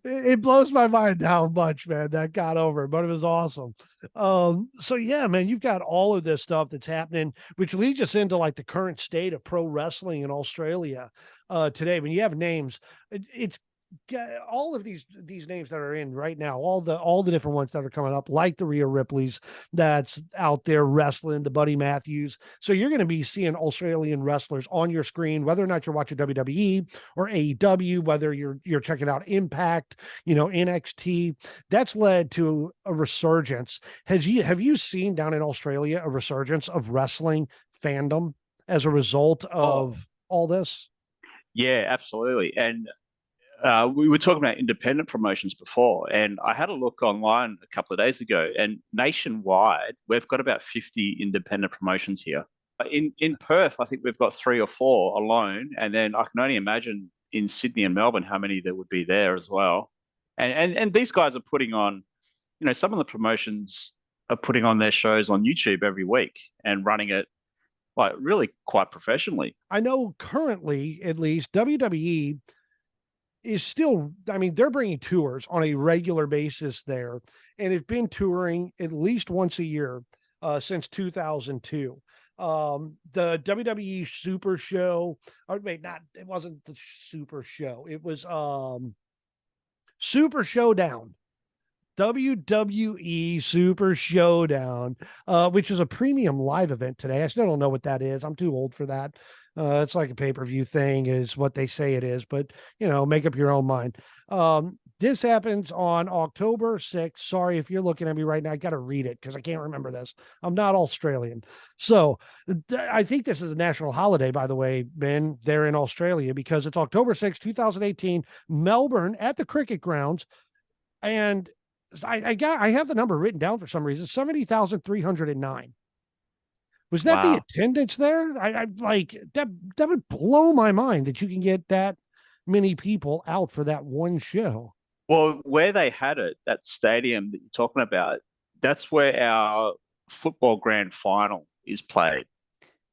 It blows my mind how much, man, that got over, but it was awesome. So yeah, man, you've got all of this stuff that's happening, which leads us into like the current state of pro wrestling in Australia today. When you have names, it's all of these names that are in right now, all the different ones that are coming up, like the Rhea Ripleys that's out there wrestling, the Buddy Matthews. So you're going to be seeing Australian wrestlers on your screen, whether or not you're watching WWE or AEW, whether you're checking out Impact, NXT. That's led to a resurgence. Have you seen down in Australia a resurgence of wrestling fandom as a result of all this? Yeah, absolutely. And we were talking about independent promotions before, and I had a look online a couple of days ago, and nationwide, we've got about 50 independent promotions here. In Perth, I think we've got 3 or 4 alone, and then I can only imagine in Sydney and Melbourne how many there would be there as well. And these guys are putting on, some of the promotions are putting on their shows on YouTube every week and running it like really quite professionally. I know currently, at least, WWE is still, they're bringing tours on a regular basis there, and have been touring at least once a year since 2002. The WWE Super Show, it wasn't the Super Show, it was Super Showdown. WWE Super Showdown, which is a premium live event today. I still don't know what that is. I'm too old for that. It's like a pay-per-view thing is what they say it is, but make up your own mind. This happens on October 6th. Sorry if you're looking at me right now. I got to read it because I can't remember this. I'm not Australian. So I think this is a national holiday, by the way, Ben, there in Australia, because it's October 6th, 2018, Melbourne at the cricket grounds. And I have the number written down for some reason, 70,309. Was that the Wow. attendance there? I like that would blow my mind that you can get that many people out for that one show. Well, where they had it, that stadium that you're talking about, that's where our football grand final is played.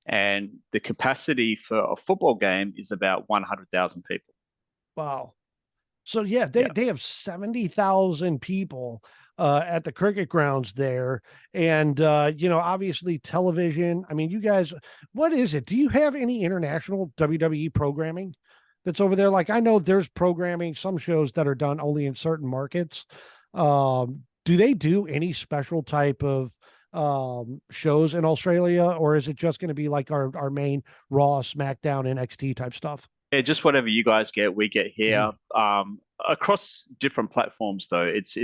And the capacity for a football game is about 100,000 people. Wow. So yeah, Yeah. they have 70,000 people at the cricket grounds there. And obviously television. I mean, you guys, what is it? Do you have any international WWE programming that's over there? Like I know there's programming, some shows that are done only in certain markets. Do they do any special type of shows in Australia, or is it just going to be like our main Raw, SmackDown, NXT type stuff? Yeah, just whatever you guys get, we get here. Across different platforms, though, it's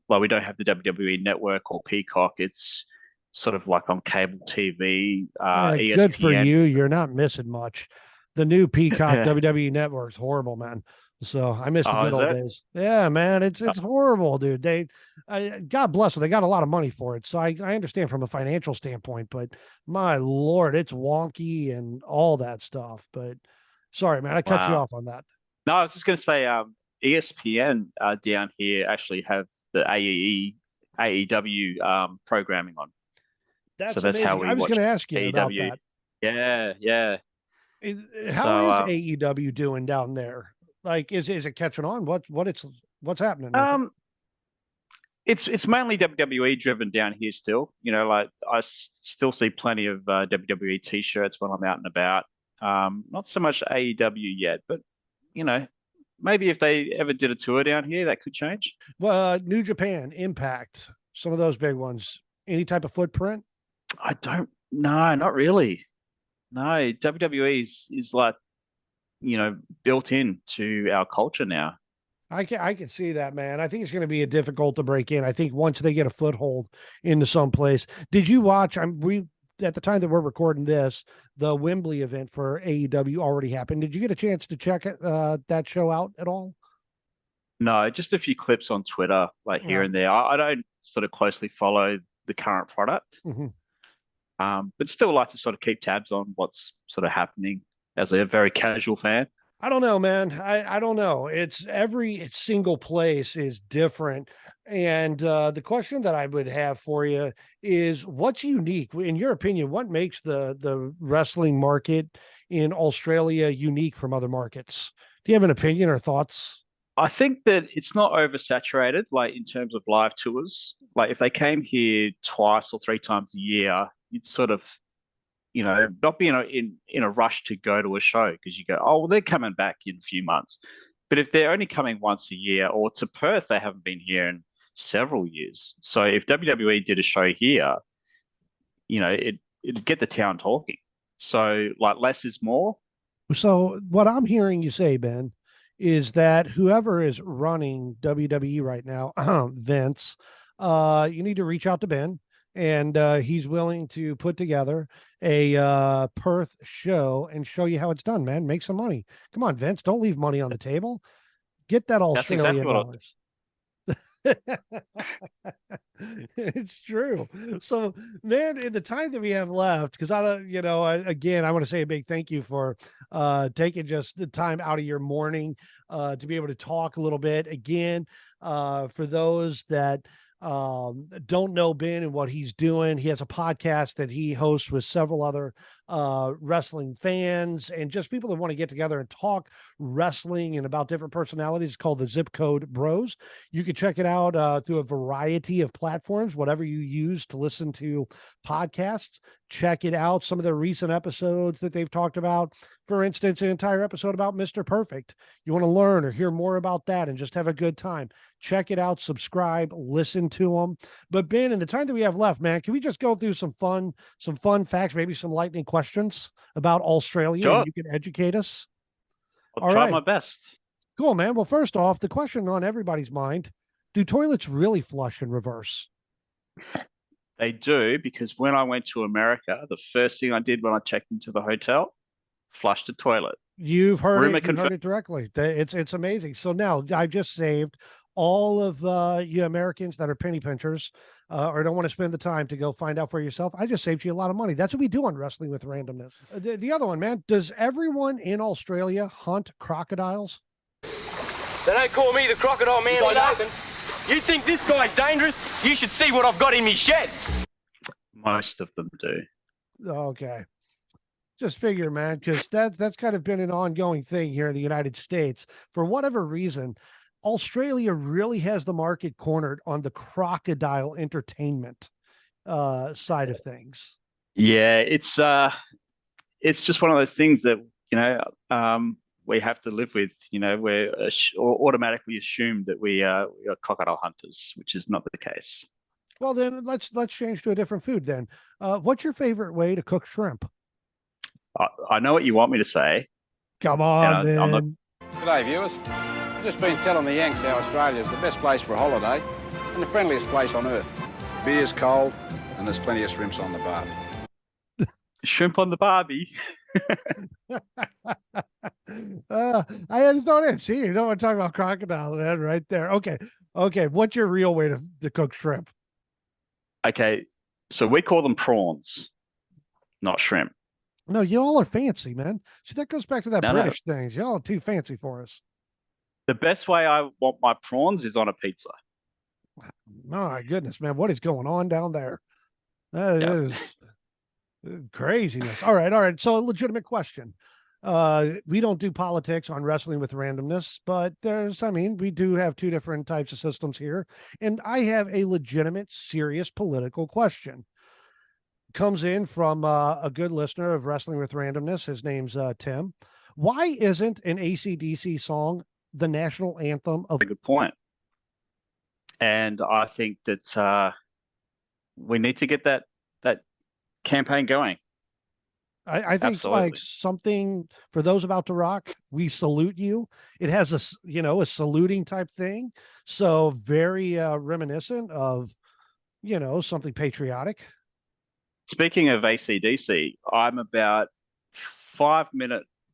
like we don't have the WWE Network or Peacock. It's sort of like on cable TV, Good for ESPN. you. You're not missing much. The new Peacock WWE Network's horrible, man. So I miss the Oh, good is old it? days. Yeah, man, it's horrible, dude. God bless them. They got a lot of money for it, so I understand from a financial standpoint. But my lord, it's wonky and all that stuff. But sorry, man, I cut you Wow. off on that. No, I was just going to say, ESPN down here actually have the AEW programming on. So That's that's how amazing. I we was watch going to ask you about AEW. that. Yeah, yeah. How So, is AEW doing down there? Like, is it catching on? What's happening with it? um, it's mainly WWE driven down here still. Like still see plenty of WWE t-shirts when I'm out and about. Not so much AEW yet, but you know, maybe if they ever did a tour down here, that could change. Well, New Japan, Impact, some of those big ones. Any type of footprint? I don't. No, not really. No, WWE is like built into our culture now. I can see that, man. I think it's going to be a difficult to break in. I think once they get a foothold into some place. Did you watch? We at the time that we're recording this, the Wembley event for AEW already happened. Did you get a chance to check it, that show out at all? No, just a few clips on Twitter, like here Yeah. and there. I don't sort of closely follow the current product, Mhm. but still like to sort of keep tabs on what's sort of happening as a very casual fan. I don't know, man. I don't know. It's every single place is different. And the question that I would have for you is what's unique in your opinion? What makes the wrestling market in Australia unique from other markets? Do you have an opinion or thoughts? I think that it's not oversaturated, like in terms of live tours. Like if they came here twice or three times a year, you'd sort of, not be in a rush to go to a show because you go, oh, well, they're coming back in a few months. But if they're only coming once a year, or to Perth, they haven't been here in several years. So if WWE did a show here, it'd get the town talking. So like less is more. So what I'm hearing you say, Ben, is that whoever is running WWE right now, Vince, you need to reach out to Ben, and he's willing to put together a Perth show and show you how it's done, man. Make some money. Come on, Vince, don't leave money on the table. Get that That's exactly Australian what dollars. It's true. So, man, in the time that we have left, because I don't, again, I want to say a big thank you for taking just the time out of your morning to be able to talk a little bit. Again, for those that don't know Ben and what he's doing, he has a podcast that he hosts with several other wrestling fans and just people that want to get together and talk wrestling and about different personalities. It's called the Zip Code Bros. You can check it out through a variety of platforms, whatever you use to listen to podcasts. Check it out. Some of the recent episodes that they've talked about, for instance, an entire episode about Mr. Perfect. You want to learn or hear more about that and just have a good time. Check it out, subscribe, listen to them. But Ben, in the time that we have left, man, can we just go through some fun facts, maybe some lightning questions about Australia, Sure. and you can educate us? I'll All try right. my best. Cool, man. Well, first off, the question on everybody's mind, do toilets really flush in reverse? They do, because when I went to America, the first thing I did when I checked into the hotel, flushed the toilet. You've heard Rumor it. You heard confirmed. it directly. It's amazing. So now I've just saved all of you Americans that are penny pinchers or don't want to spend the time to go find out for yourself. I just saved you a lot of money. That's what we do on Wrestling with Randomness. The other one, man. Does everyone in Australia hunt crocodiles? They don't call me the crocodile man, Nathan. You think this guy's dangerous? You should see what I've got in me shed. Most of them do. Okay. Just figure, man, because that's kind of been an ongoing thing here in the United States. For whatever reason, Australia really has the market cornered on the crocodile entertainment side of things. Yeah, it's just one of those things that we have to live with. We're automatically assumed that we are crocodile hunters, which is not the case. Well, then let's change to a different food. Then, what's your favorite way to cook shrimp? I know what you want me to say. Come on, I'm not. man. G'day viewers, I've just been telling the Yanks how Australia is the best place for a holiday and the friendliest place on earth. Beer's cold and there's plenty of shrimps on the barbie. Shrimp on the Barbie. I hadn't thought it. See, you don't want to talk about crocodile, man, right there. Okay. What's your real way to cook shrimp? Okay, so we call them prawns, not shrimp. No, you all are fancy, man. See, that goes back to that No. British things. Y'all are too fancy for us. The best way I want my prawns is on a pizza. My goodness, man, what is going on down there? That is craziness. All right. So a legitimate question. We don't do politics on Wrestling with Randomness, but we do have two different types of systems here. And I have a legitimate, serious political question. Comes in from a good listener of Wrestling with Randomness. His name's Tim. Why isn't an AC/DC song the national anthem of? A good point. And I think that we need to get that campaign going. I think it's like something for those about to rock. We salute you. It has a saluting type thing. So very reminiscent of, something patriotic. Speaking of AC/DC, I'm about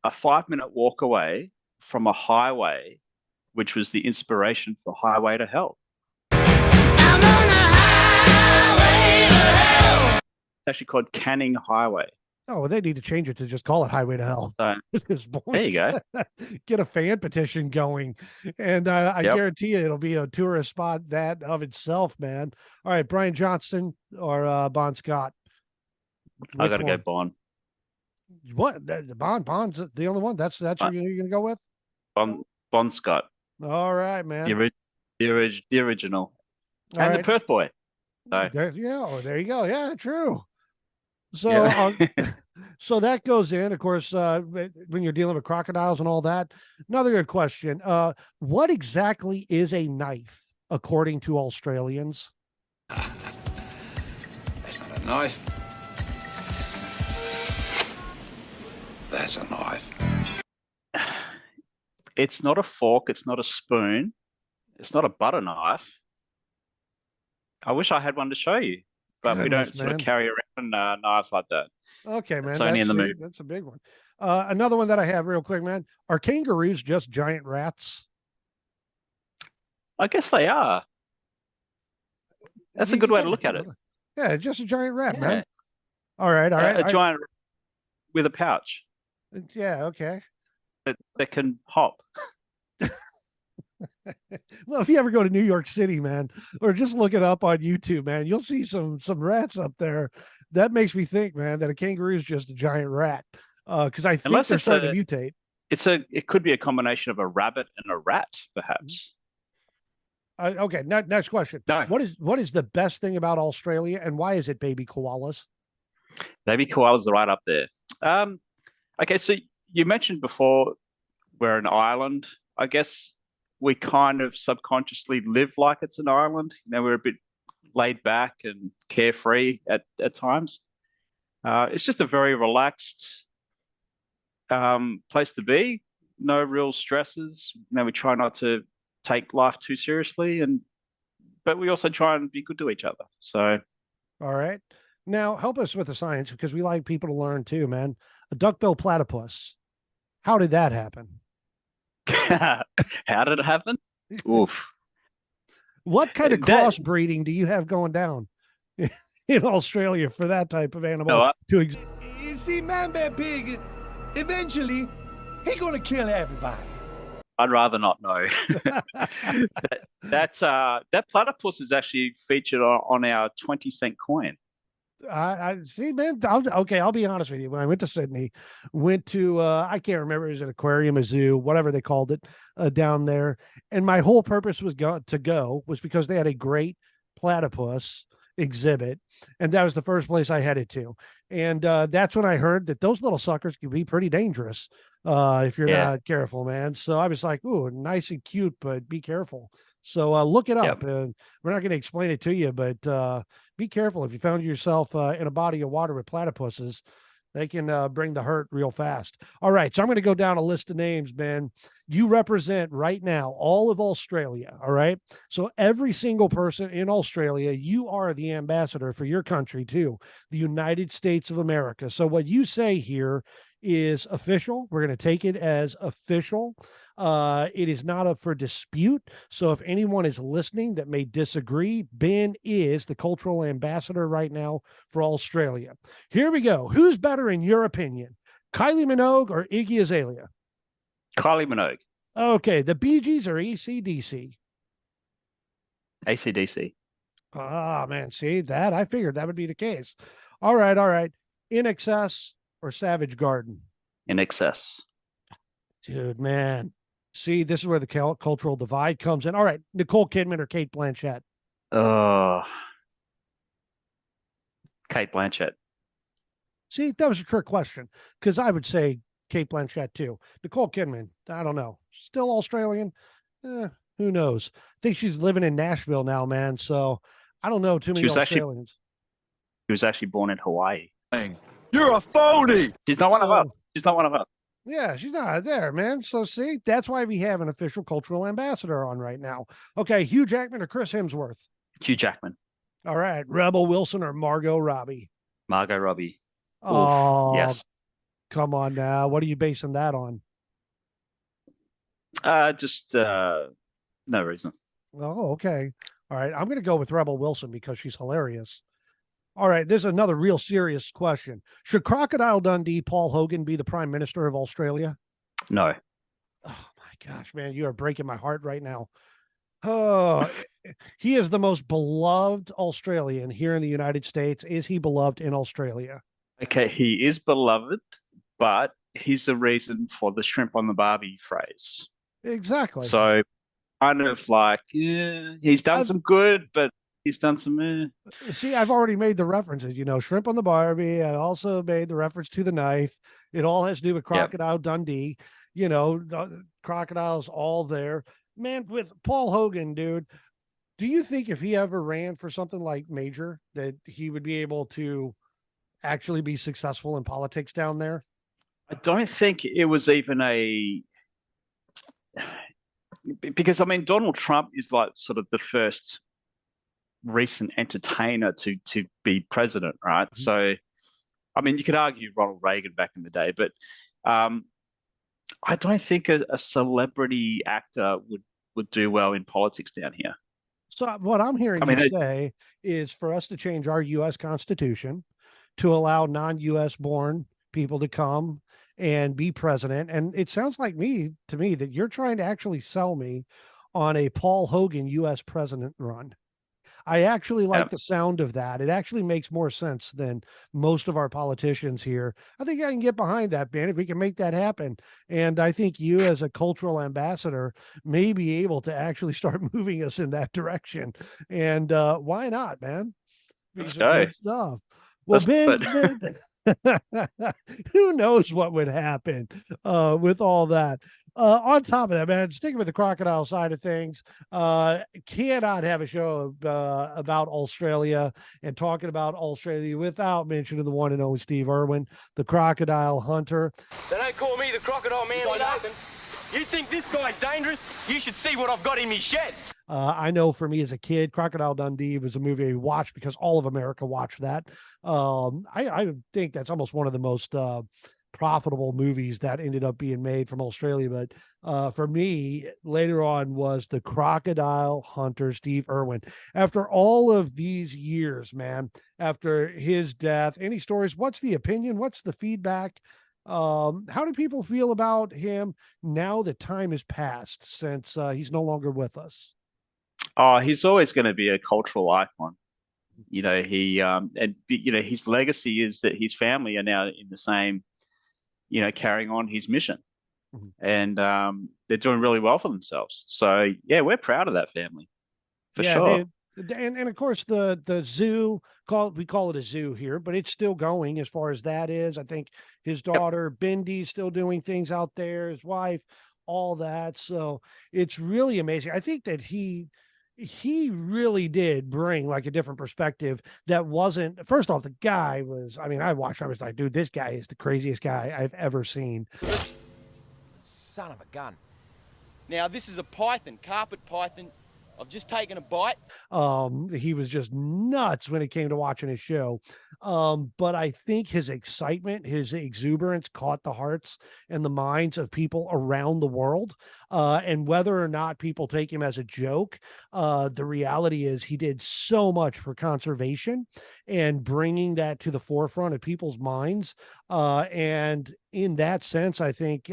a 5-minute walk away from a highway, which was the inspiration for Highway to Hell. I'm on a highway to hell. It's actually called Canning Highway. Oh, well, they need to change it to just call it Highway to Hell. So, there you go. Get a fan petition going. And I guarantee you it'll be a tourist spot that of itself, man. All right, Brian Johnson or Bon Scott? I got to go Bon. What? Bond's the only one? That's who you're going to go with? Bon Scott. All right, man. The original. All and right. the Perth boy. So. There you go. Yeah, true. So, so that goes in, of course, when you're dealing with crocodiles and all that. Another good question. What exactly is a knife, according to Australians? That's not a knife. That's a knife. It's not a fork. It's not a spoon. It's not a butter knife. I wish I had one to show you, but we don't sort of carry around knives like that. Okay, man. It's only in the movie. That's a big one. Another one that I have real quick, man. Are kangaroos just giant rats? I guess they are. That's a good way to look at it. Yeah, just a giant rat, man. All right. A giant with a pouch. Yeah, okay. That can hop. Well, if you ever go to New York City, man, or just look it up on YouTube, man, you'll see some rats up there. That makes me think, man, that a kangaroo is just a giant rat. Because I think they're starting to mutate. It could be a combination of a rabbit and a rat, perhaps. Okay, next question. No. What is the best thing about Australia, and why is it baby koalas? Baby koalas are right up there. Okay, so you mentioned before we're an island. I guess we kind of subconsciously live like it's an island. We're a bit laid back and carefree at times. It's just a very relaxed place to be. no real stresses. We try not to take life too seriously, but we also try and be good to each other. So, all right. Now help us with the science because we like people to learn too, man. A duckbill platypus. How did that happen? how did it happen? Oof. What kind of crossbreeding do you have going down in Australia for that type of animal to exist? You see, Man Bear Pig, eventually, he gonna kill everybody. I'd rather not know. that platypus is actually featured on our 20-cent coin. I see, man. I'll be honest with you. When I went to Sydney, went to I can't remember, it was an aquarium, a zoo, whatever they called it, down there. And my whole purpose was was because they had a great platypus exhibit, and that was the first place I headed to. And that's when I heard that those little suckers can be pretty dangerous if you're not careful, man. So I was like, "Ooh, nice and cute, but be careful." So look it up. We're not going to explain it to you, but be careful if you found yourself in a body of water with platypuses. They can bring the hurt real fast. All right, so I'm going to go down a list of names, man. You represent right now all of Australia, all right? So every single person in Australia, you are the ambassador for your country too, the United States of America. So what you say here is official. We're going to take it as official. It is not up for dispute. So if anyone is listening that may disagree, Ben is the cultural ambassador right now for Australia. Here we go. Who's better in your opinion? Kylie Minogue or Iggy Azalea? Kylie Minogue. Okay. The Bee Gees or AC/DC? AC/DC. Ah, man. See that? I figured that would be the case. All right. All right. In Excess or Savage Garden? In Excess. Dude, man. See, this is where the cultural divide comes in. All right, Nicole Kidman or Cate Blanchett? Cate Blanchett. See, that was a trick question because I would say Cate Blanchett too. Nicole Kidman, I don't know. Still Australian? Who knows? I think she's living in Nashville now, man. So I don't know too many Australians. She was actually born in Hawaii. You're a phony. She's not one of us. She's not one of us. Yeah, she's not there, man. So see, that's why we have an official cultural ambassador on right now. Okay, Hugh Jackman or Chris Hemsworth? Hugh Jackman. All right, Rebel Wilson or Margot Robbie? Margot Robbie. Oh, yes. Come on now. What are you basing that on? Just no reason. Oh, okay. All right. I'm going to go with Rebel Wilson because she's hilarious. All right. There's another real serious question. Should Crocodile Dundee, Paul Hogan, be the Prime Minister of Australia? No. Oh, my gosh, man. You are breaking my heart right now. Oh, he is the most beloved Australian here in the United States. Is he beloved in Australia? Okay. He is beloved, but he's the reason for the shrimp on the barbie phrase. Exactly. So kind of like, yeah, he's done some good, but he's done some. See, I've already made the references, shrimp on the Barbie. I also made the reference to the knife. It all has to do with Crocodile Dundee. Crocodile's all there. Man, with Paul Hogan, dude, do you think if he ever ran for something like major that he would be able to actually be successful in politics down there? I don't think it was even because Donald Trump is like sort of the first recent entertainer to be president, right? Mm-hmm. So, you could argue Ronald Reagan back in the day, but I don't think a celebrity actor would do well in politics down here. So what I'm hearing you say is for us to change our U.S. Constitution to allow non-U.S. born people to come and be president. And it sounds like to me that you're trying to actually sell me on a Paul Hogan U.S. president run. I actually like the sound of that. It actually makes more sense than most of our politicians here. I think I can get behind that, man, if we can make that happen. And I think you as a cultural ambassador may be able to actually start moving us in that direction. And why not, man? Let's go. Good stuff. Well, Ben, who knows what would happen with all that. On top of that, man, sticking with the crocodile side of things, cannot have a show about Australia and talking about Australia without mentioning the one and only Steve Irwin, the crocodile hunter. They don't call me the crocodile man, Nathan. You think this guy's dangerous? You should see what I've got in me shed. I know for me as a kid, Crocodile Dundee was a movie I watched because all of America watched that. I think that's almost one of the most profitable movies that ended up being made from Australia. But for me, later on was the Crocodile Hunter, Steve Irwin. After all of these years, man, after his death, any stories? What's the opinion? What's the feedback? How do people feel about him now that time has passed since he's no longer with us? Oh, he's always going to be a cultural icon. His legacy is that his family are now in the same, carrying on his mission, Mhm. and they're doing really well for themselves. So yeah, we're proud of that family for Yeah, sure. and of course the zoo we call it a zoo here, but it's still going as far as that is. I think his daughter Bindy's still doing things out there, his wife, all that. So it's really amazing. I think that he really did bring like a different perspective that wasn't, first off, the guy was, I mean, I was like, dude, this guy is the craziest guy I've ever seen. Son of a gun. Now, this is a python, carpet python. I've just taken a bite. He was just nuts when it came to watching his show. But I think his excitement, his exuberance caught the hearts and the minds of people around the world. And whether or not people take him as a joke, the reality is he did so much for conservation and bringing that to the forefront of people's minds. And in that sense, I think,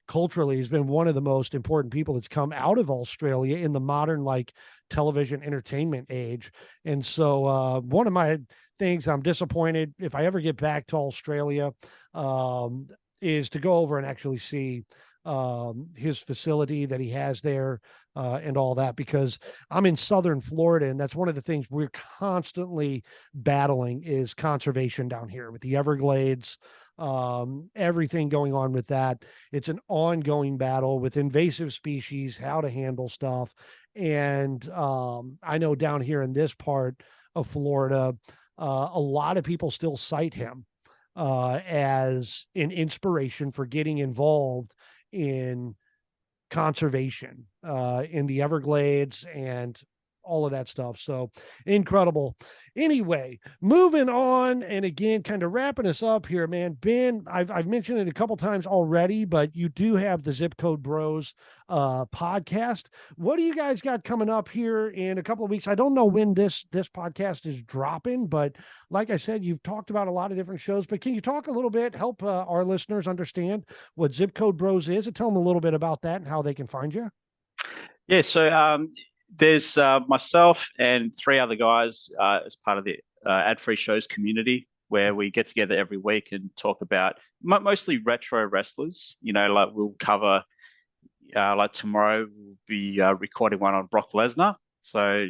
culturally has been one of the most important people that's come out of Australia in the modern like television entertainment age. And so one of my things I'm disappointed if I ever get back to Australia is to go over and actually see his facility that he has there and all that, because I'm in southern Florida and that's one of the things we're constantly battling is conservation down here with the Everglades, everything going on with that. It's an ongoing battle with invasive species, how to handle stuff. And I know down here in this part of Florida, a lot of people still cite him as an inspiration for getting involved in conservation in the Everglades and all of that stuff. So incredible. Anyway, moving on, and again, kind of wrapping us up here, man. Ben, I've mentioned it a couple times already, but you do have the Zip Code Bros podcast. What do you guys got coming up here in a couple of weeks? I don't know when this podcast is dropping, but like I said, you've talked about a lot of different shows, but can you talk a little bit, help our listeners understand what Zip Code Bros is, and tell them a little bit about that and how they can find you? Yeah, so there's myself and three other guys as part of the ad-free shows community, where we get together every week and talk about mostly retro wrestlers. Like we'll cover, like tomorrow we'll be recording one on Brock Lesnar. So,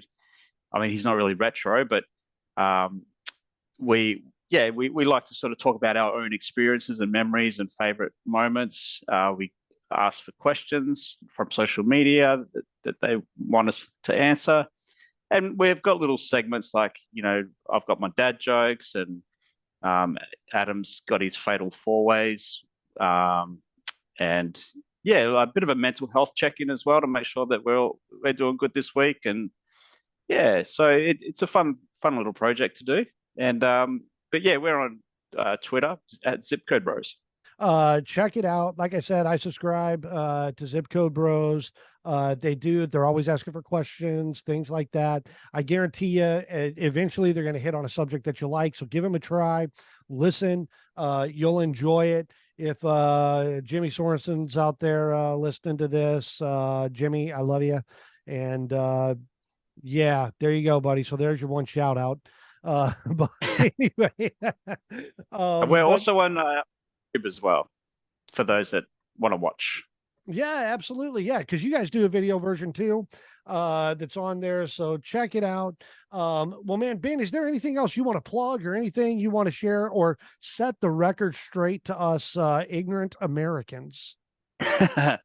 I mean, he's not really retro, but we like to sort of talk about our own experiences and memories and favorite moments. We ask for questions from social media that they want us to answer. And we've got little segments like, I've got my dad jokes, and Adam's got his fatal four ways. And yeah, a bit of a mental health check-in as well to make sure that we're doing good this week. And yeah, so it's a fun little project to do. And but yeah, we're on Twitter at Zip Code Bros. Check it out. Like I said, I subscribe to Zip Code Bros. They're always asking for questions, things like that. I guarantee you, eventually they're going to hit on a subject that you like. So give them a try, listen. You'll enjoy it. If Jimmy Sorensen's out there listening to this, Jimmy, I love you. And yeah, there you go, buddy. So there's your one shout out. But anyway, we're also on YouTube as well, for those that want to watch. Yeah, absolutely. Yeah, because you guys do a video version too that's on there. So check it out. Well, man, Ben, is there anything else you want to plug or anything you want to share or set the record straight to us ignorant Americans? No,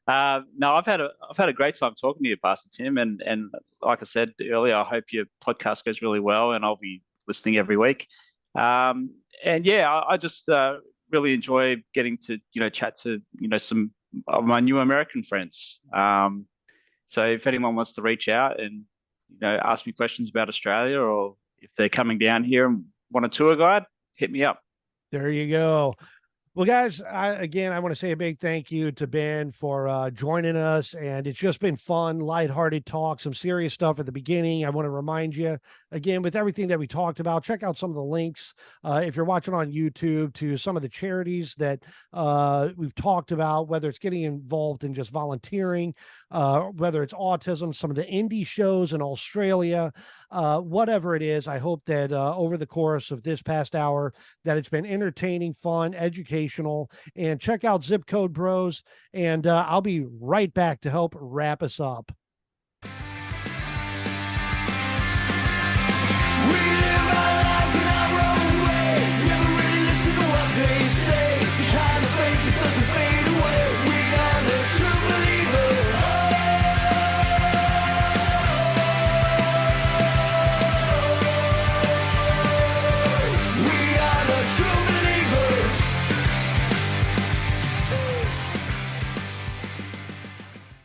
I've had a great time talking to you, Pastor Tim, and like I said earlier, I hope your podcast goes really well, and I'll be listening every week. And yeah, I just really enjoy getting to chat to some my new American friends. So if anyone wants to reach out and ask me questions about Australia, or if they're coming down here and want a tour guide, hit me up. There you go. Well, guys, I want to say a big thank you to Ben for joining us. And it's just been fun, lighthearted talk, some serious stuff at the beginning. I want to remind you, again, with everything that we talked about, check out some of the links, if you're watching on YouTube, to some of the charities that we've talked about, whether it's getting involved in just volunteering, whether it's autism, some of the indie shows in Australia, whatever it is. I hope that over the course of this past hour, that it's been entertaining, fun, educational. And check out Zip Code Bros, and I'll be right back to help wrap us up.